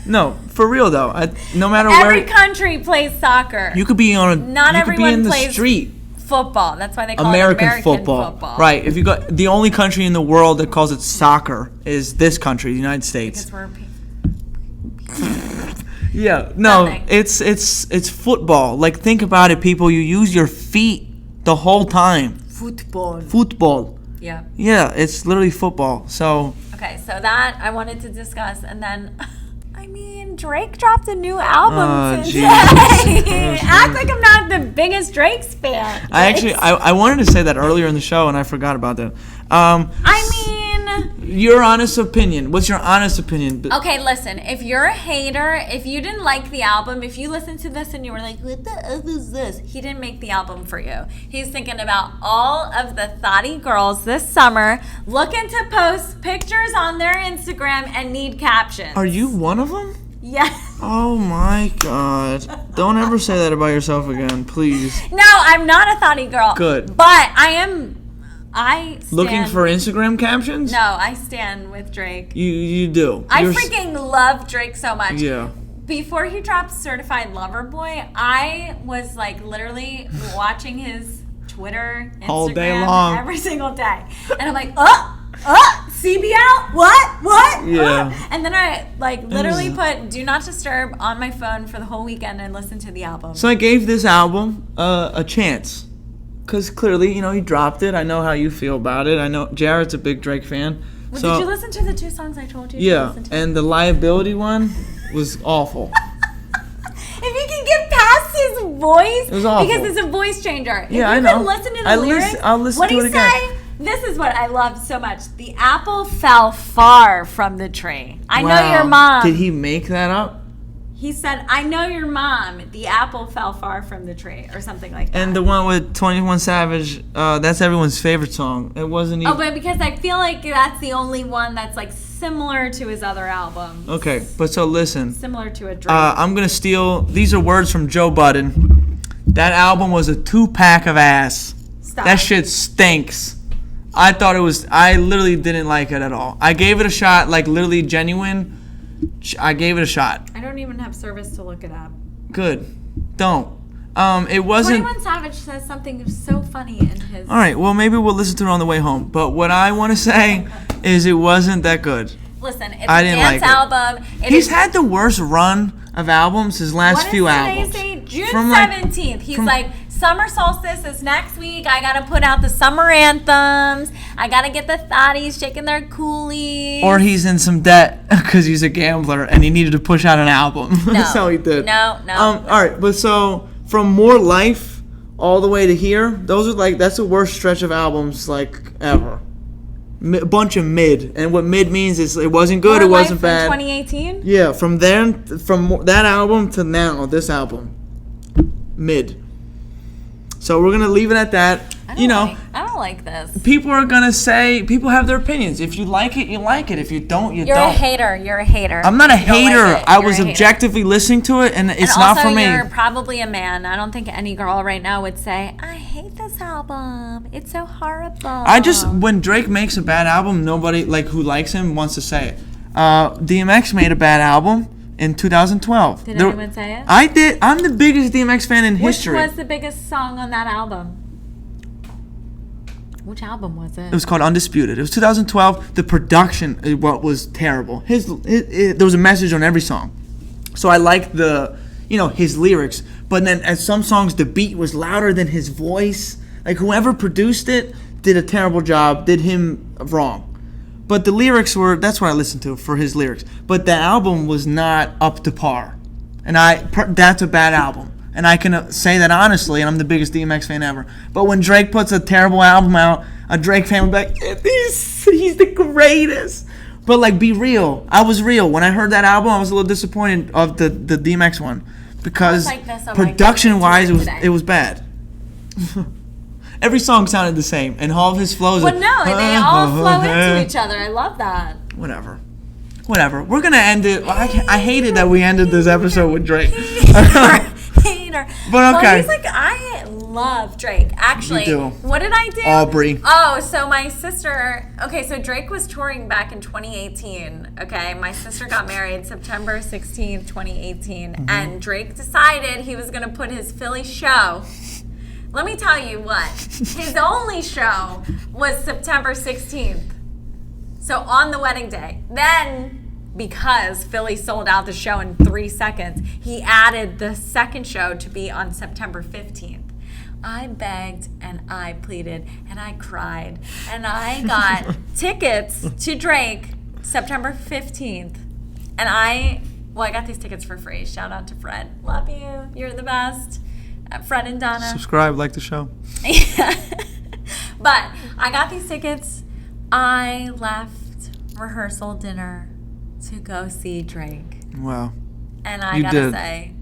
S1: no, for real though. No matter
S2: every
S1: where
S2: country plays soccer.
S1: you could be on a
S2: Not
S1: you could be
S2: everyone
S1: in the
S2: plays
S1: street.
S2: Football. That's why they call
S1: American
S2: it American football.
S1: Right. If you got the only country in the world that calls it soccer is this country, the United States.
S2: Because
S1: Yeah. No,
S2: Nothing.
S1: it's football. Like think about it, people. You use your feet the whole time. Football.
S2: Yeah.
S1: Yeah, it's literally football. So.
S2: Okay, so that I wanted to discuss, and then, I mean, Drake dropped a new album today. Act like I'm not the biggest Drake's fan.
S1: I wanted to say that earlier in the show, and I forgot about that. Your honest opinion. What's your honest opinion?
S2: Okay, listen. If you're a hater, if you didn't like the album, if you listened to this and you were like, what the F is this? He didn't make the album for you. He's thinking about all of the thotty girls this summer looking to post pictures on their Instagram and need captions.
S1: Are you one of them?
S2: Yes.
S1: Oh my God. Don't ever say that about yourself again, please.
S2: No, I'm not a thotty girl.
S1: Good.
S2: But I stand,
S1: looking for Instagram captions?
S2: No, I stand with Drake.
S1: You do.
S2: I freaking love Drake so much.
S1: Yeah.
S2: Before he dropped Certified Lover Boy, I was like literally watching his Twitter, Instagram
S1: all day long,
S2: every single day. And I'm like, CB out? What?
S1: Yeah.
S2: And then I like literally put Do Not Disturb on my phone for the whole weekend and listened to the album.
S1: So I gave this album a chance. Because clearly, he dropped it. I know how you feel about it. I know Jared's a big Drake fan.
S2: Well,
S1: so,
S2: did you listen to the 2 songs I told you
S1: to
S2: listen to?
S1: And the Liability one was awful.
S2: If you can get past his voice,
S1: it was awful.
S2: Because it's a voice changer.
S1: Yeah,
S2: if you
S1: I know.
S2: can listen to the lyrics,
S1: I'll listen
S2: what
S1: to
S2: do
S1: it
S2: you
S1: again.
S2: say? This is what I loved so much. The apple fell far from the tree. I know your mom.
S1: Did he make that up?
S2: He said, I know your mom. The apple fell far from the tree, or something like that.
S1: And the one with 21 Savage, that's everyone's favorite song. It wasn't even...
S2: Oh, but because I feel like that's the only one that's like similar to his other albums.
S1: Okay, but so listen.
S2: Similar to a Drake.
S1: I'm going to steal... These are words from Joe Budden. That album was a 2-pack of ass.
S2: Stop.
S1: That shit stinks. I thought it was... I literally didn't like it at all. I gave it a shot, like literally genuine... I gave it a shot.
S2: I don't even have service to look it up.
S1: Good. Don't. It wasn't...
S2: 21 Savage says something so funny in his...
S1: All right, well, maybe we'll listen to it on the way home. But what I want to say is it wasn't that good.
S2: Listen, it's
S1: I
S2: a
S1: didn't
S2: dance
S1: like
S2: album.
S1: He's had the worst run of albums his last few albums.
S2: What does today say? June 17th. He's like, summer solstice is next week. I got to put out the summer anthems. I got to get the thotties shaking their coolies.
S1: Or he's in some debt because he's a gambler and he needed to push out an album.
S2: No.
S1: That's how he did.
S2: No.
S1: All right, but so from More Life all the way to here, those are like, that's the worst stretch of albums like ever. A bunch of mid, and what mid means is it wasn't good, it wasn't bad.
S2: 2018.
S1: Yeah, from that album to now, this album, mid. So we're gonna leave it at that.
S2: I don't like this.
S1: People are gonna say, people have their opinions. If you like it, you like it. If you don't, you don't.
S2: You're a hater.
S1: I'm not a hater.
S2: Like
S1: I was objectively listeing to it, and it's not for me.
S2: And also, you're probably a man. I don't think any girl right now would say, I hate this album. It's so horrible.
S1: When Drake makes a bad album, nobody who likes him wants to say it. DMX made a bad album in 2012.
S2: Did anyone say it?
S1: I did. I'm the biggest DMX fan in history.
S2: Which was the biggest song on that album? Which album was it?
S1: It was called Undisputed. It was 2012. The production was terrible. There was a message on every song. So I liked his lyrics. But then at some songs, the beat was louder than his voice. Like, whoever produced it did a terrible job, did him wrong. But the lyrics that's what I listened to for his lyrics. But the album was not up to par. And that's a bad album. And I can say that honestly, and I'm the biggest DMX fan ever. But when Drake puts a terrible album out, a Drake fan will be like, he's the greatest. But, like, be real. I was real. When I heard that album, I was a little disappointed of the DMX one. Because production-wise, it was bad. Every song sounded the same, and all of his flows.
S2: Well, no, they all flow into each other. I love that.
S1: Whatever. We're gonna end it. I hated that we ended this episode with Drake.
S2: Hater.
S1: But okay.
S2: Well, he's like, I love Drake. Actually,
S1: you do.
S2: What did I do?
S1: Aubrey.
S2: Oh, so my sister. Okay, so Drake was touring back in 2018. Okay, my sister got married September 16th, 2018, and Drake decided he was gonna put his Philly show. Let me tell you what. His only show was September 16th. So on the wedding day. Then, because Philly sold out the show in 3 seconds, he added the second show to be on September 15th. I begged and I pleaded and I cried. And I got tickets to Drake September 15th. And I got these tickets for free. Shout out to Fred. Love you. You're the best. Fred and Donna.
S1: Subscribe, like the show.
S2: But I got these tickets. I left rehearsal dinner to go see Drake.
S1: Wow.
S2: And I gotta say,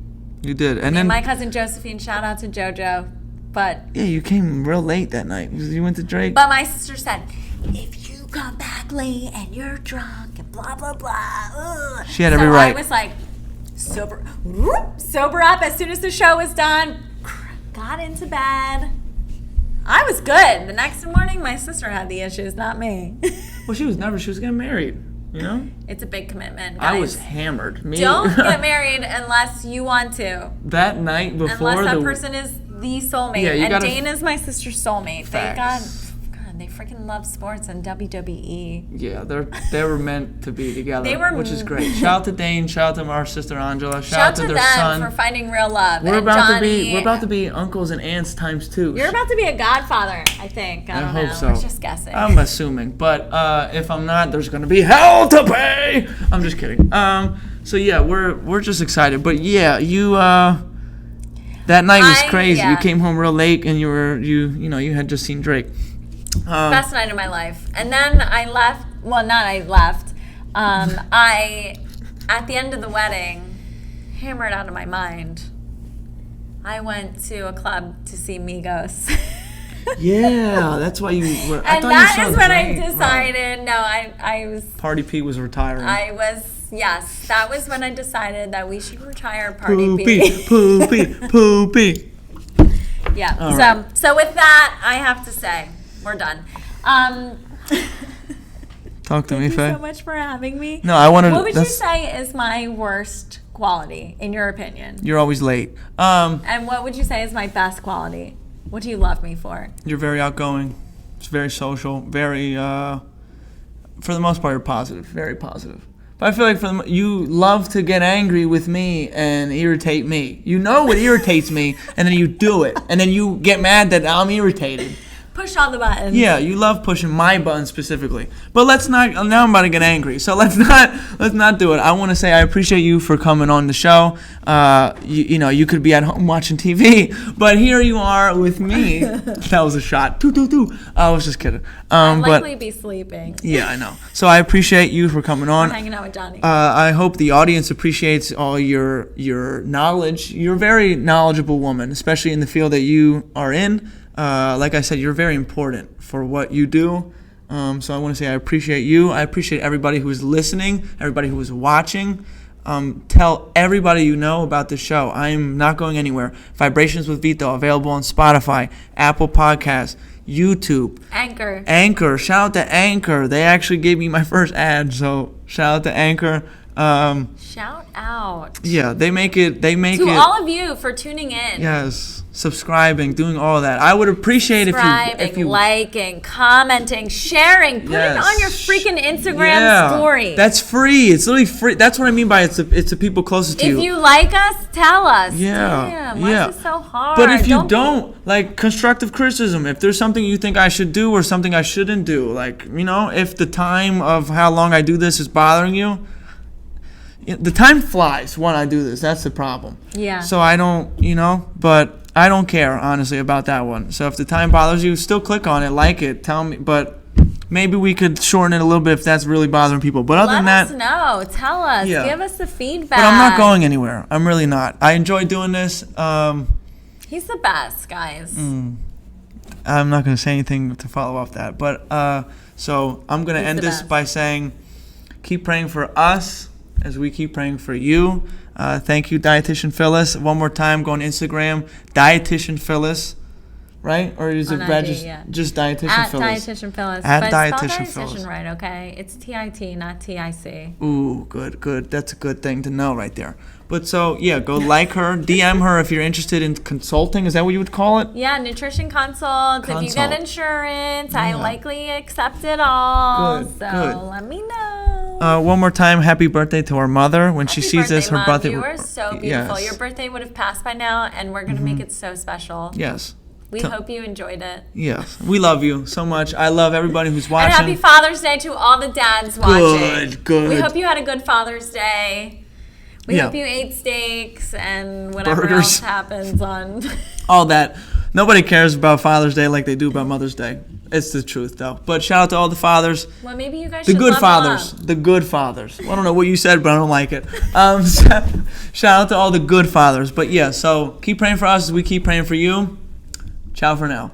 S1: you did. And then
S2: my cousin Josephine, shout out to JoJo. But
S1: yeah, you came real late that night. You went to Drake.
S2: But my sister said, if you come back late and you're drunk and blah blah blah.
S1: She had every right.
S2: I was like, sober up as soon as the show was done. Got into bed. I was good. The next morning, my sister had the issues, not me.
S1: Well, she was getting married, you know?
S2: It's a big commitment, guys.
S1: I was hammered.
S2: Don't get married unless you want to.
S1: That night before
S2: unless that person is the soulmate. Yeah, and Dana's my sister's soulmate. Thank God. They freaking love sports and WWE.
S1: Yeah, they were meant to be together, which is great. Shout out to Dane. Shout out to our sister Angela. Shout out to their son
S2: for finding real love.
S1: We're about to be uncles and aunts times 2.
S2: You're about to be a godfather, I think. I don't know.
S1: So.
S2: We're just guessing.
S1: I'm assuming, but if I'm not, there's gonna be hell to pay. I'm just kidding. So yeah, we're just excited. But yeah, you that night was crazy. Yeah. You came home real late, and you had just seen Drake.
S2: Best night of my life. And then I left. Well, not I left. I, at the end of the wedding, hammered out of my mind, I went to a club to see Migos.
S1: Yeah, that's why you were.
S2: And that is when I decided, no, I was.
S1: Party P was retiring.
S2: Yes, that was when I decided that we should retire Party P.
S1: Poopy.
S2: Yeah, so with that, I have to say, we're done.
S1: Talk to me, Faye.
S2: Thank you so much for having me.
S1: No, I wanted.
S2: What would you say is my worst quality, in your opinion?
S1: You're always late.
S2: And what would you say is my best quality? What do you love me for?
S1: You're very outgoing. It's very social. Very, for the most part, you're positive. Very positive. But I feel like you love to get angry with me and irritate me. You know what irritates me, and then you do it, and then you get mad that I'm irritated.
S2: Push all the buttons.
S1: Yeah, you love pushing my buttons specifically. But let's not. Now I'm about to get angry, so let's not do it. I want to say I appreciate you for coming on the show. You could be at home watching TV, but here you are with me. That was a shot. I was just kidding.
S2: I'd likely be sleeping.
S1: Yeah, I know. So I appreciate you for coming on.
S2: I'm hanging out with Johnny.
S1: I hope the audience appreciates all your knowledge. You're a very knowledgeable woman, especially in the field that you are in. Like I said, you're very important for what you do. So I want to say I appreciate you. I appreciate everybody who is listening, everybody who is watching. Tell everybody you know about the show. I'm not going anywhere. Vibrations with Vito, available on Spotify, Apple Podcasts, YouTube.
S2: Anchor.
S1: Shout out to Anchor. They actually gave me my first ad, so shout out to Anchor.
S2: Shout out.
S1: Yeah, they make it.
S2: To all of you for tuning in.
S1: Yes, subscribing, doing all that. I would appreciate if you
S2: liking, commenting, sharing, put it on your freaking Instagram story.
S1: That's free. It's literally free. That's what I mean by it's the people closest to you.
S2: If you like us, tell us.
S1: Yeah.
S2: Damn, why is it so hard?
S1: But if you don't, like constructive criticism, if there's something you think I should do or something I shouldn't do, like, if the time of how long I do this is bothering you, the time flies when I do this. That's the problem.
S2: Yeah.
S1: So I don't, but I don't care, honestly, about that one. So if the time bothers you, still click on it, like it, tell me. But maybe we could shorten it a little bit if that's really bothering people. But other than that,
S2: let us know. Tell us.
S1: Yeah.
S2: Give us the feedback.
S1: But I'm not going anywhere. I'm really not. I enjoy doing this.
S2: He's the best, guys.
S1: I'm not going to say anything to follow off that. But so I'm going to end this by saying, keep praying for us as we keep praying for you. Thank you, Dietitian Phyllis. One more time, go on Instagram, Dietitian Phyllis, right? Or is it just Dietitian Phyllis?
S2: Dietitian Phyllis.
S1: At
S2: but
S1: Dietitian
S2: spell
S1: Phyllis.
S2: dietitian right, okay? It's T-I-T, not T-I-C.
S1: Ooh, good. That's a good thing to know right there. But so, yeah, go like her, DM her if you're interested in consulting. Is that what you would call it?
S2: Yeah, nutrition consult. If you get insurance, I likely accept it all.
S1: Good.
S2: Let me know.
S1: One more time, happy birthday to our mother. When she sees this, her birthday.
S2: You are so beautiful. Yes. Your birthday would have passed by now, and we're going to make it so special.
S1: Yes.
S2: We hope you enjoyed it.
S1: Yes. We love you so much. I love everybody who's watching.
S2: And happy Father's Day to all the dads watching.
S1: Good.
S2: We hope you had a good Father's Day. We hope you ate steaks and whatever
S1: Burgers.
S2: else happens on.
S1: All that. Nobody cares about Father's Day like they do about Mother's Day. It's the truth, though. But shout out to all the fathers.
S2: Well, maybe you guys
S1: should
S2: love
S1: fathers.
S2: them up.
S1: The good fathers. Well, I don't know what you said, but I don't like it. Shout out to all the good fathers. But yeah, so keep praying for us as we keep praying for you. Ciao for now.